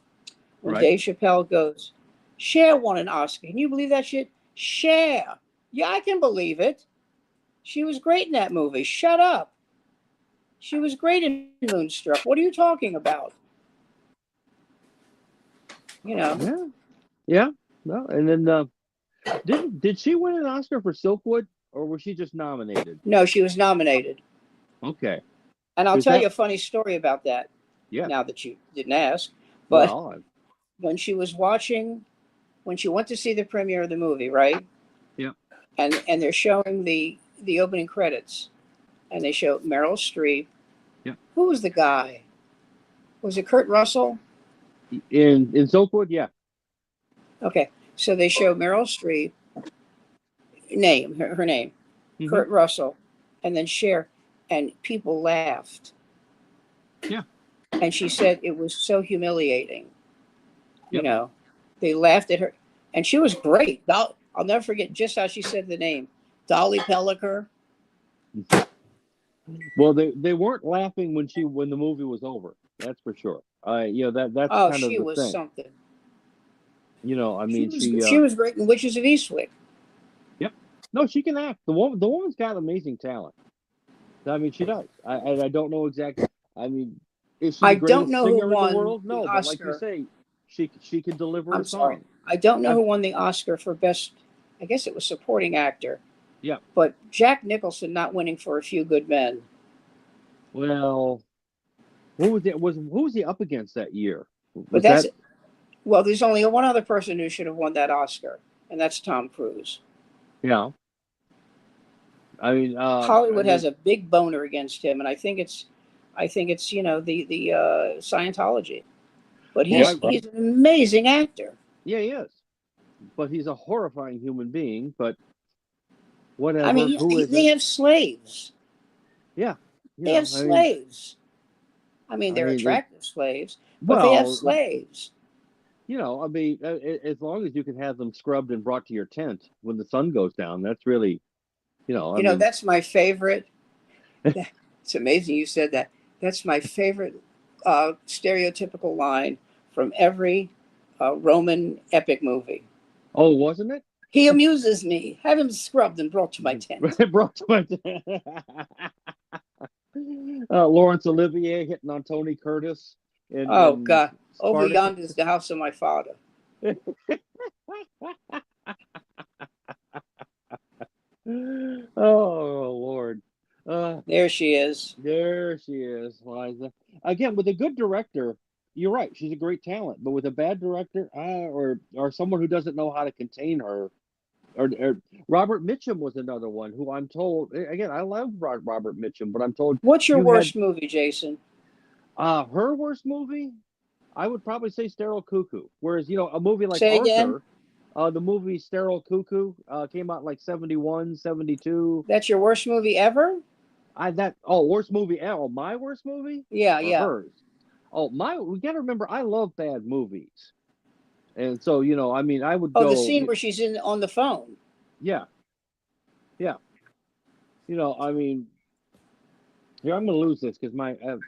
S3: when Dave Chappelle goes, Cher won an Oscar. Can you believe that shit? Cher. Yeah, I can believe it. She was great in that movie. Shut up. She was great in Moonstruck. What are you talking about? You know.
S4: Yeah. No, and then did she win an Oscar for Silkwood, or was she just nominated?
S3: No, she was nominated.
S4: Okay.
S3: And I'll tell you a funny story about that.
S4: Yeah.
S3: Now that you didn't ask, but when she was watching, when she went to see the premiere of the movie, right?
S4: Yeah.
S3: And they're showing the opening credits, and they show Meryl Streep.
S4: Yeah.
S3: Who was the guy? Was it Kurt Russell?
S4: In Silkwood, yeah.
S3: Okay, so they show Meryl Streep, her name,
S4: Mhm.
S3: Kurt Russell, and then Cher, and people laughed.
S4: Yeah.
S3: And she said it was so humiliating. You
S4: Yep.
S3: know, they laughed at her, and she was great. I'll never forget just how she said the name, Dolly Pellicker.
S4: Well, they weren't laughing when the movie was over. That's for sure. That's
S3: Oh,
S4: kind of
S3: she
S4: the
S3: was
S4: thing.
S3: something.
S4: I mean,
S3: She was great in Witches of Eastwick.
S4: Yep. No, she can act. The woman's got amazing talent. I mean, she does. I don't know exactly. I mean, is she
S3: I
S4: the
S3: don't
S4: greatest
S3: know who
S4: singer in the
S3: won
S4: world?
S3: the
S4: No, but like you
S3: Oscar.
S4: say, she can deliver
S3: I'm
S4: a
S3: sorry.
S4: song.
S3: I don't know who won the Oscar for best. I guess it was supporting actor.
S4: Yeah.
S3: But Jack Nicholson not winning for A Few Good Men.
S4: Well, who was he up against that year?
S3: But well, there's only one other person who should have won that Oscar, and that's Tom Cruise.
S4: Yeah. I mean,
S3: Hollywood has a big boner against him, and I think it's the Scientology. But he's an amazing actor.
S4: Yeah, he is. But he's a horrifying human being. But whatever.
S3: I mean,
S4: who is
S3: they
S4: it?
S3: have slaves.
S4: Yeah.
S3: They have slaves. I mean, they're attractive slaves, but they have slaves.
S4: I mean, as long as you can have them scrubbed and brought to your tent when the sun goes down, that's really, I mean,
S3: that's my favorite. It's amazing you said that. That's my favorite stereotypical line from every Roman epic movie.
S4: Oh, wasn't it?
S3: He amuses me. Have him scrubbed and brought to my tent.
S4: Brought to my tent. Laurence Olivier hitting on Tony Curtis.
S3: God. Over yonder is the house of my father.
S4: Oh, Lord.
S3: There she is.
S4: There she is, Liza. Again, with a good director, you're right. She's a great talent. But with a bad director, or someone who doesn't know how to contain her, or Robert Mitchum was another one who I'm told. Again, I love Robert Mitchum, but I'm told.
S3: What's your worst movie, Jason?
S4: Her worst movie, I would probably say Sterile Cuckoo. Whereas a movie like
S3: Say
S4: Arthur.
S3: Again?
S4: The movie Sterile Cuckoo came out in like 71, 72.
S3: That's your worst movie ever?
S4: Worst movie ever. Oh, my worst movie?
S3: Yeah,
S4: or hers? Oh, we got to remember, I love bad movies. And so, I mean, I would go.
S3: Oh, the scene where she's on the phone.
S4: Yeah. Yeah. I mean, here, I'm going to lose this because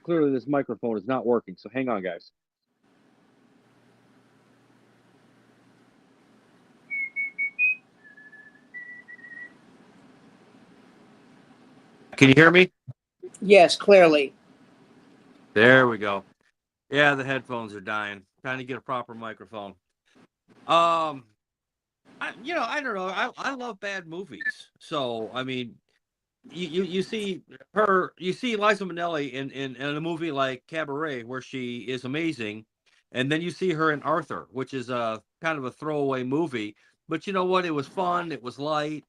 S4: clearly this microphone is not working. So hang on, guys.
S6: Can you hear me?
S3: Yes, clearly.
S6: There we go. Yeah, the headphones are dying. Trying to get a proper microphone. I don't know. I love bad movies. So, I mean, you see Liza Minnelli in a movie like Cabaret, where she is amazing, and then you see her in Arthur, which is a kind of a throwaway movie. But you know what? It was fun. It was light.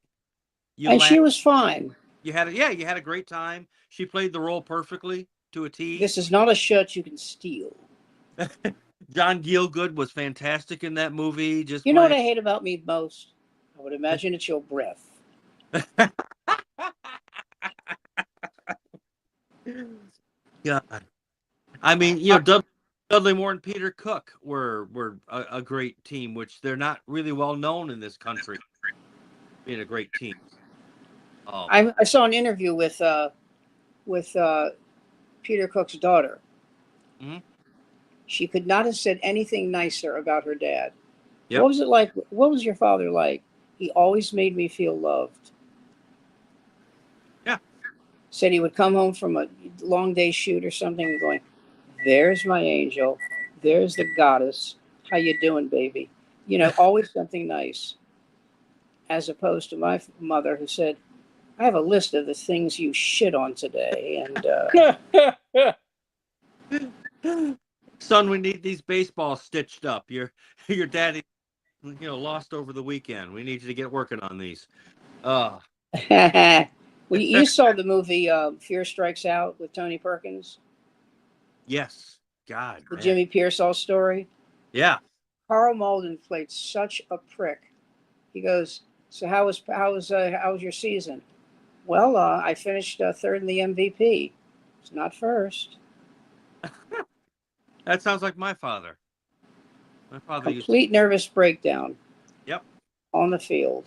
S3: She was fine.
S6: You had a great time. She played the role perfectly to a T.
S3: This is not a shirt you can steal.
S6: John Gielgud was fantastic in that movie.
S3: You know what I hate about me most? I would imagine it's your breath.
S6: God. I mean, Dudley Moore and Peter Cook were a great team, which they're not really well known in this country. Being a great team.
S3: I saw an interview with Peter Cook's daughter.
S6: Mm-hmm.
S3: She could not have said anything nicer about her dad.
S6: Yep.
S3: What was it like? What was your father like? He always made me feel loved.
S6: Yeah.
S3: Said he would come home from a long day shoot or something and going, "There's my angel. There's the goddess. How you doing, baby?" Always something nice. As opposed to my mother, who said, "I have a list of the things you shit on today." And
S6: Son, we need these baseballs stitched up. Your daddy, lost over the weekend. We need you to get working on these.
S3: Well, you saw the movie Fear Strikes Out with Tony Perkins,
S6: Yes. God,
S3: the
S6: man.
S3: Jimmy Pearsall story.
S6: Yeah.
S3: Carl Malden played such a prick. He goes, "So how was your season?" "Well, I finished third in the MVP. It's not first."
S6: That sounds like my father. My father used to.
S3: Complete nervous breakdown
S6: Yep.
S3: on the field.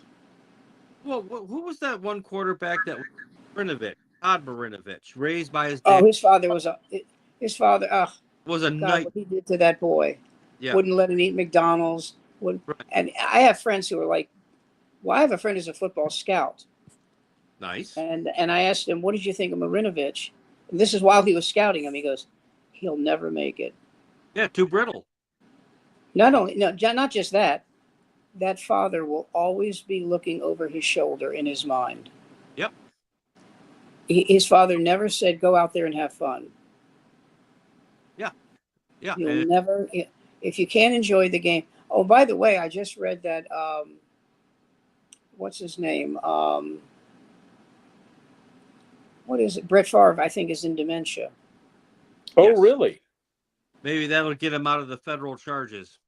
S6: Well, who was that one quarterback that was Marinovich, Todd Marinovich, raised by his
S3: Oh,
S6: dad?
S3: his father. Oh
S6: Was a
S3: God,
S6: knight.
S3: what he did to that boy.
S6: Yeah.
S3: Wouldn't let him eat McDonald's. Would
S6: Right.
S3: And I have friends who are like, well, I have a friend who's a football scout,
S6: Nice.
S3: and I asked him, "What did you think of Marinovich?" And this is while he was scouting him. He goes, "He'll never make it."
S6: Yeah, too brittle.
S3: Not just that. That father will always be looking over his shoulder in his mind.
S6: Yep.
S3: His father never said, "Go out there and have fun."
S6: Yeah. Yeah.
S3: You'll never, if you can't enjoy the game. Oh, by the way, I just read that. What's his name? What is it? Brett Favre, I think, is in dementia.
S1: Oh,
S6: Yes.
S1: really?
S6: Maybe that'll get him out of the federal charges.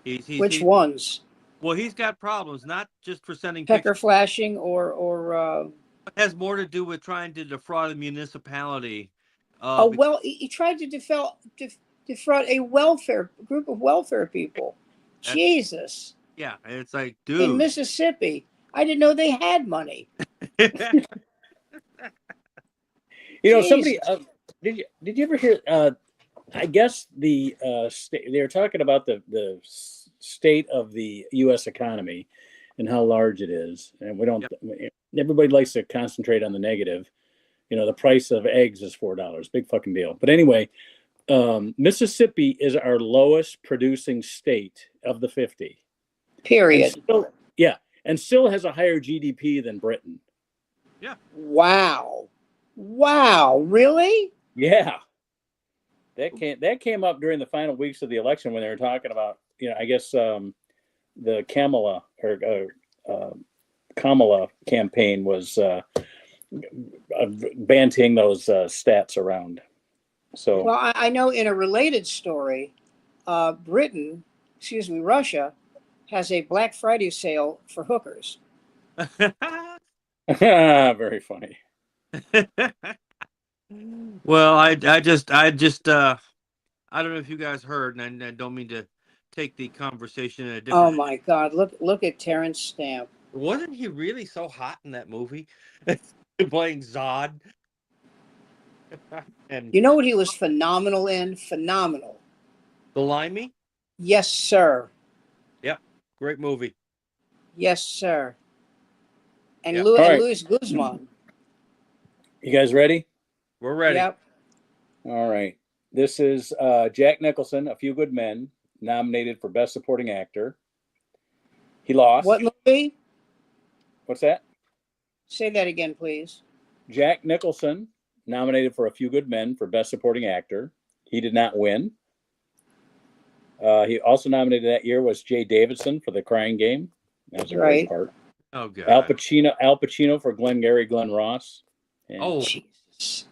S3: Which ones?
S6: Well, he's got problems, not just for sending
S3: Pecker
S6: pictures.
S3: flashing or
S6: It has more to do with trying to defraud a municipality.
S3: well, he tried to defraud a group of welfare people. Jesus.
S6: Yeah, and it's like,
S3: In
S6: dude.
S3: Mississippi. I didn't know they had money.
S1: Somebody did you ever hear? I guess they were talking about the state of the U.S. economy and how large it is, and we don't. Yep. Everybody likes to concentrate on the negative. The price of eggs is $4. Big fucking deal. But anyway, Mississippi is our lowest producing state of the 50.
S3: Period.
S1: And still has a higher GDP than Britain.
S6: Yeah.
S3: Wow. Really?
S1: Yeah. That came up during the final weeks of the election when they were talking about, I guess the Kamala campaign was banting those stats around. So,
S3: well, I know in a related story, Russia has a Black Friday sale for hookers.
S1: Very funny.
S6: Well, I don't know if you guys heard, and I don't mean to take the conversation in a different.
S3: Oh my God! Look at Terrence Stamp.
S6: Wasn't he really so hot in that movie, playing Zod? And
S3: you know what he was phenomenal in? Phenomenal.
S6: The Limey?
S3: Yes, sir.
S6: Yep, great movie.
S3: Yes, sir. And
S1: yep.
S3: Luis Guzman.
S1: You guys ready?
S6: We're ready.
S3: Yep.
S1: All right. This is Jack Nicholson, A Few Good Men, nominated for Best Supporting Actor. He lost.
S3: What movie?
S1: What's that?
S3: Say that again, please.
S1: Jack Nicholson, nominated for A Few Good Men for Best Supporting Actor. He did not win. He also nominated that year was Jay Davidson for The Crying Game. That was a great part.
S6: Oh, God.
S1: Al Pacino for Glengarry Glen Ross. And,
S3: Jesus.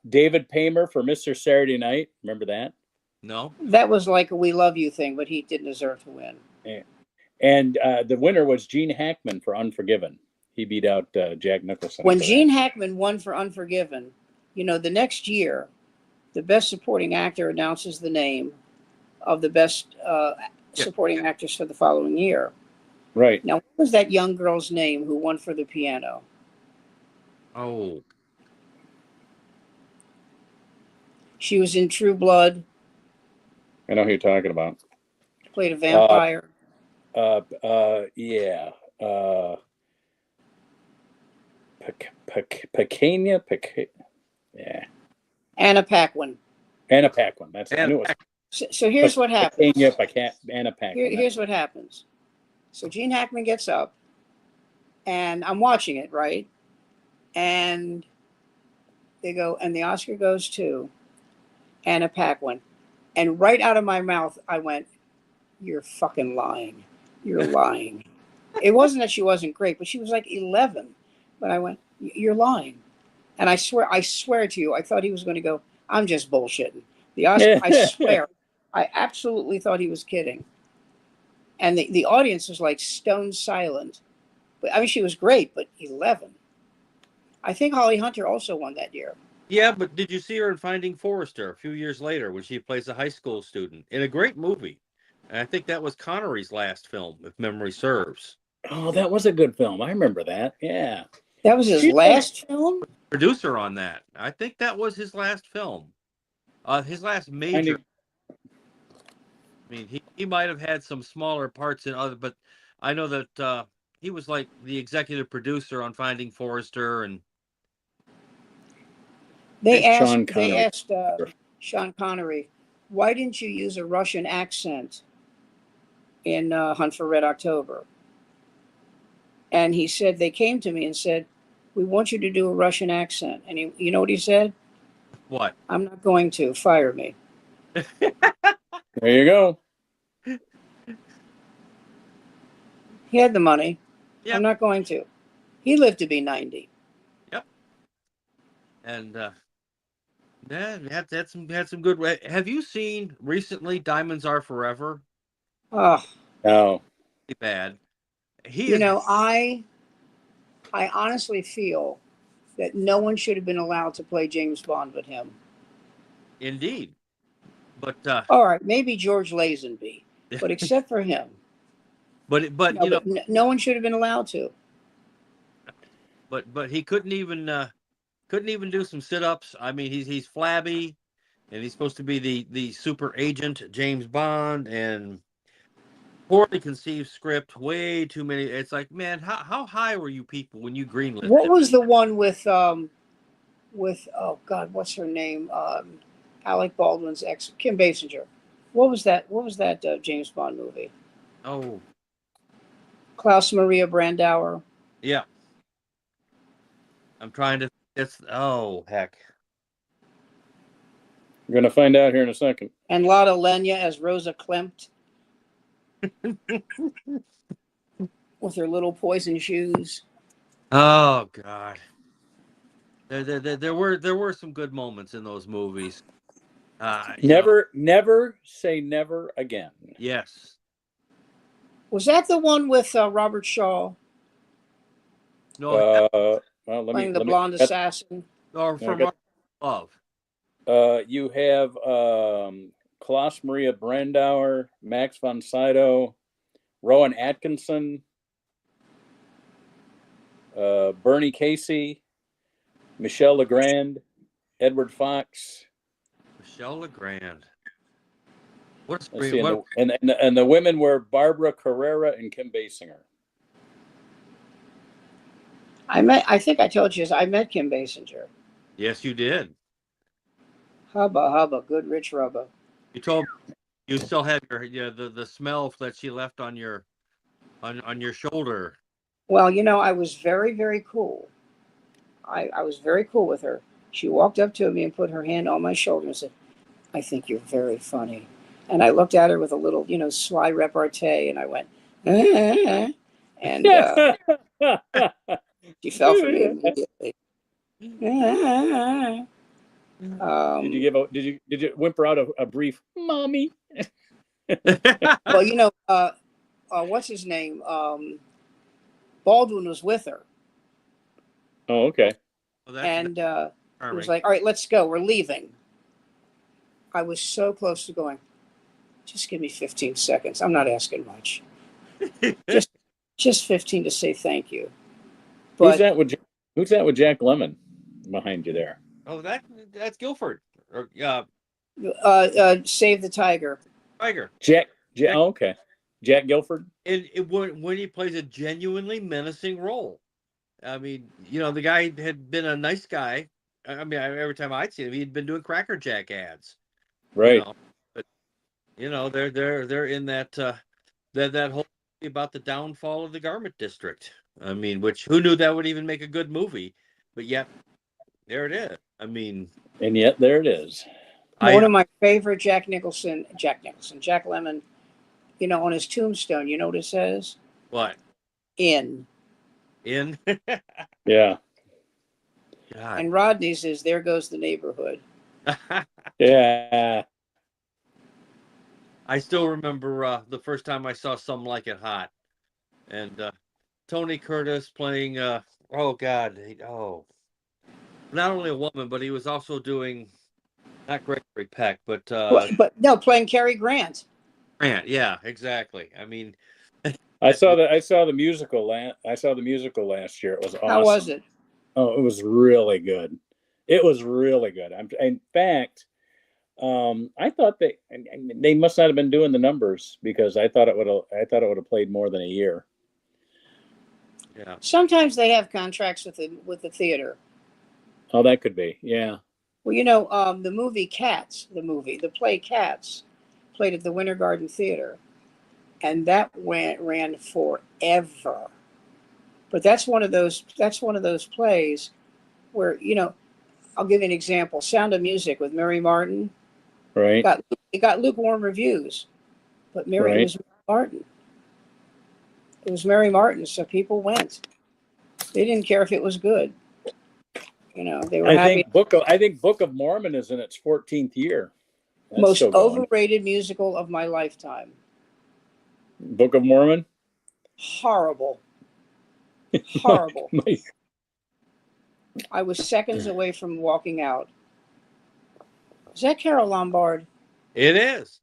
S1: David Paymer for Mr. Saturday Night. Remember that?
S6: No.
S3: That was like a We Love You thing, but he didn't deserve to win.
S1: Yeah. And the winner was Gene Hackman for Unforgiven. He beat out Jack Nicholson.
S3: When Gene Hackman won for Unforgiven, the next year, the Best Supporting Actor announces the name of the Best Supporting Actress for the following year.
S1: Right.
S3: Now, what was that young girl's name who won for The Piano?
S6: Oh.
S3: She was in True Blood.
S1: I know who you're talking about.
S3: Played a vampire.
S1: Yeah. Pecania. Yeah.
S3: Anna Paquin.
S1: Anna Paquin. I knew it was.
S3: So here's what happens.
S1: Anna Paquin.
S3: Here's what happens. So Gene Hackman gets up, and I'm watching it, right? And they go, and the Oscar goes to, Anna Paquin. And right out of my mouth, I went, "You're fucking lying. You're lying." It wasn't that she wasn't great, but she was like 11. But I went, "You're lying." And I swear to you, I thought he was going to go, "I'm just bullshitting." The Oscar, I swear, I absolutely thought he was kidding. And the audience was like stone silent. But I mean, she was great, but 11. I think Holly Hunter also won that year.
S6: Yeah, but did you see her in Finding Forrester a few years later when she plays a high school student in a great movie? And I think that was Connery's last film, if memory serves.
S1: Oh, that was a good film. I remember that. Yeah.
S3: That was his last film?
S6: Producer on that. I think that was his last film. His last major. I mean, he might have had some smaller parts in other, but I know that he was like the executive producer on Finding Forrester, and
S3: They
S1: Sean Connery.
S3: asked Sean Connery, "Why didn't you use a Russian accent in Hunt for Red October?" And he said, they came to me and said, "We want you to do a Russian accent." And you know what he said?
S6: what?
S3: "I'm not going to. Fire me."
S1: There you go.
S3: He had the money.
S6: Yep.
S3: "I'm not going to." He lived to be 90.
S6: Yep. And yeah, had some good. Have you seen recently Diamonds Are Forever?
S3: Oh,
S1: Oh,
S6: Bad.
S3: I honestly feel that no one should have been allowed to play James Bond but him.
S6: Indeed. But
S3: all right, maybe George Lazenby, but except for him, no one should have been allowed to.
S6: But he couldn't even do some sit-ups. I mean, he's flabby, and he's supposed to be the super agent James Bond, and poorly conceived script, way too many. It's like, man, how high were you people when you greenlit?
S3: What was the one with oh God, what's her name? Alec Baldwin's ex, Kim Basinger. What was that? What was that James Bond movie?
S6: Oh,
S3: Klaus Maria Brandauer.
S6: yeah. I'm trying to. Oh heck.
S1: we're gonna find out here in a second.
S3: And Lotte Lenya as Rosa Klimt with her little poison shoes.
S6: Oh God. There were some good moments in those movies.
S1: Never say never again.
S6: Yes.
S3: Was that the one with Robert Shaw?
S6: No.
S1: Well,
S3: playing the blonde assassin.
S6: Or from Love.
S1: You have Klaus Maria Brandauer, Max von Sydow, Rowan Atkinson, Bernie Casey, Michelle Legrand, Edward Fox.
S6: Michelle Legrand. What's
S1: and the women were Barbara Carrera and Kim Basinger.
S3: I think I told you I met Kim Basinger.
S6: Yes, you did.
S3: Hubba, good rich rubber.
S6: You told me you still had the smell that she left on your shoulder.
S3: Well, I was very, very cool. I was very cool with her. She walked up to me and put her hand on my shoulder and said, "I think you're very funny." And I looked at her with a little, sly repartee, and I went, and she fell for me immediately.
S1: Did you whimper out a brief "mommy"?
S3: Well, what's his name? Baldwin was with her.
S1: Oh, okay.
S3: Well, and he was like, "All right, let's go. We're leaving." I was so close to going, "Just give me 15 seconds. I'm not asking much. just 15 to say thank you." But,
S1: who's that with Jack Lemmon behind you there?
S6: Oh, that's Guilford. Or
S3: Save the Tiger.
S1: Jack. Oh, okay. Jack Guilford.
S6: And when he plays a genuinely menacing role. I mean, the guy had been a nice guy. I mean, every time I'd seen him, he'd been doing Cracker Jack ads.
S1: Right.
S6: But they're in that whole thing about the downfall of the garment district. I mean, who knew that would even make a good movie? But yet, there it is. I mean,
S1: and yet there it is.
S3: One of my favorite Jack Lemmon, on his tombstone, you know what it says?
S6: What?
S3: In.
S6: In?
S1: Yeah.
S6: God.
S3: And Rodney's is There Goes the Neighborhood.
S1: Yeah.
S6: I still remember the first time I saw Some Like It Hot. And Tony Curtis playing, oh, God. Not only a woman, but he was also doing, not Gregory Peck, but
S3: playing Cary Grant.
S6: Grant. Yeah, exactly. I mean,
S1: I saw the musical last year. It was awesome.
S3: How was it?
S1: Oh, it was really good. It was really good. In fact, I thought they must not have been doing the numbers, because I thought it would have played more than a year.
S6: yeah.
S3: Sometimes they have contracts with the theater.
S1: Oh, that could be. Yeah.
S3: Well, the movie Cats, the play Cats, played at the Winter Garden Theater, and that ran forever. But that's one of those plays where, I'll give you an example. Sound of Music with Mary Martin.
S1: Right.
S3: It got lukewarm reviews, but it was Mary Martin. It was Mary Martin, so people went. They didn't care if it was good. They were happy.
S1: I think Book of Mormon is in its 14th year. That's
S3: Most
S1: still going.
S3: overrated musical of my lifetime.
S1: Book of Mormon?
S3: Horrible. Horrible. I was seconds away from walking out. Is that Carol Lombard?
S6: It is.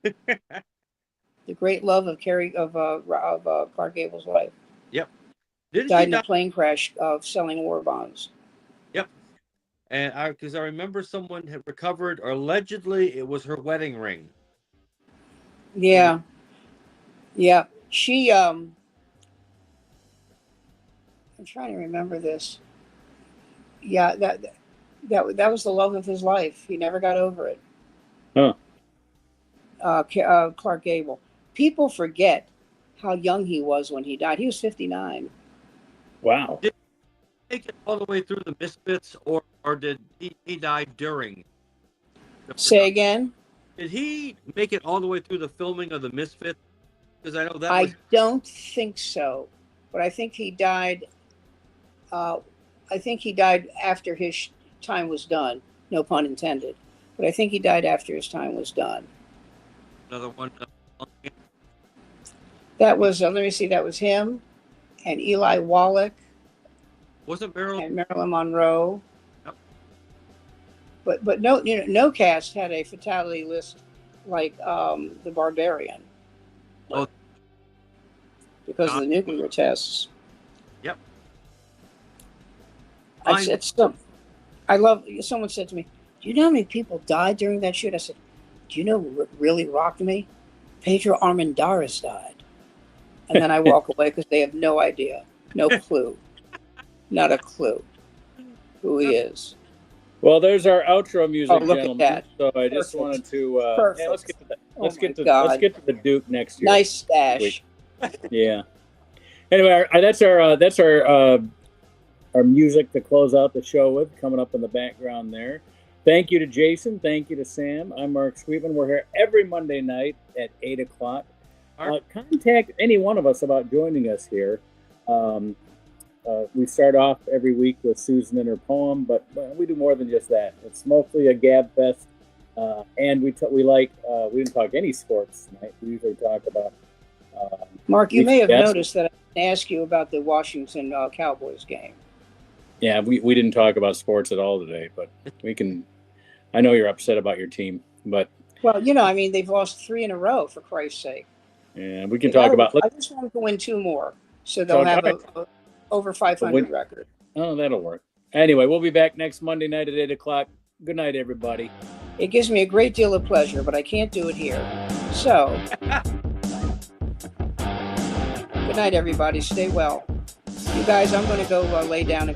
S3: The great love of Clark Gable's wife.
S6: Yep. Didn't
S3: Died
S6: she
S3: in a plane crash of selling war bonds.
S6: Yep. And because I remember someone had recovered, or allegedly it was her wedding ring.
S3: Yeah. Yeah. She, I'm trying to remember this. Yeah, that was the love of his life. He never got over it.
S1: Huh.
S3: Clark Gable. People forget how young he was when he died. He was 59.
S1: Wow.
S6: Did he make it all the way through the Misfits, or did he die during?
S3: Say again?
S6: Did he make it all the way through the filming of the Misfits? Because I know that
S3: I don't think so, but I think he died. I think he died after his time was done. No pun intended. But I think he died after his time was done.
S6: Another one.
S3: That was, let me see, that was him and Eli Wallach
S6: Wasn't Marilyn?
S3: and Marilyn Monroe.
S6: Yep.
S3: But no cast had a fatality list like the Barbarian.
S6: Oh.
S3: Because of the nuclear tests.
S6: Yep.
S3: Someone said to me, do you know how many people died during that shoot? I said, do you know what really rocked me? Pedro Armendariz died. And then I walk away because they have no idea, no clue, not a clue who he is.
S1: Well, there's our outro music,
S3: look
S1: gentlemen.
S3: at that.
S1: So I just
S3: Perfect.
S1: wanted to
S3: Perfect.
S1: yeah, let's get to that. Let's
S3: God.
S1: get to the Duke next year.
S3: Nice stash.
S1: Yeah. Anyway, that's our music to close out the show with, coming up in the background there. Thank you to Jason. Thank you to Sam. I'm Mark Sweetman. We're here every Monday night at 8 o'clock. Contact any one of us about joining us here. We start off every week with Susan and her poem, but we do more than just that. It's mostly a gab fest, and we didn't talk any sports tonight. We usually talk about.
S3: Mark, you may have noticed that I didn't ask you about the Washington Cowboys game.
S1: Yeah, we didn't talk about sports at all today, but we can. I know you're upset about your team, but
S3: well, they've lost 3 in a row, for Christ's sake.
S1: Yeah, we can talk about.
S3: I just want them to win 2 more, so they'll have a over 500 record.
S1: Oh, that'll work. Anyway, we'll be back next Monday night at 8 o'clock. Good night, everybody.
S3: It gives me a great deal of pleasure, but I can't do it here. So, good night, everybody. Stay well. You guys, I'm going to go lay down.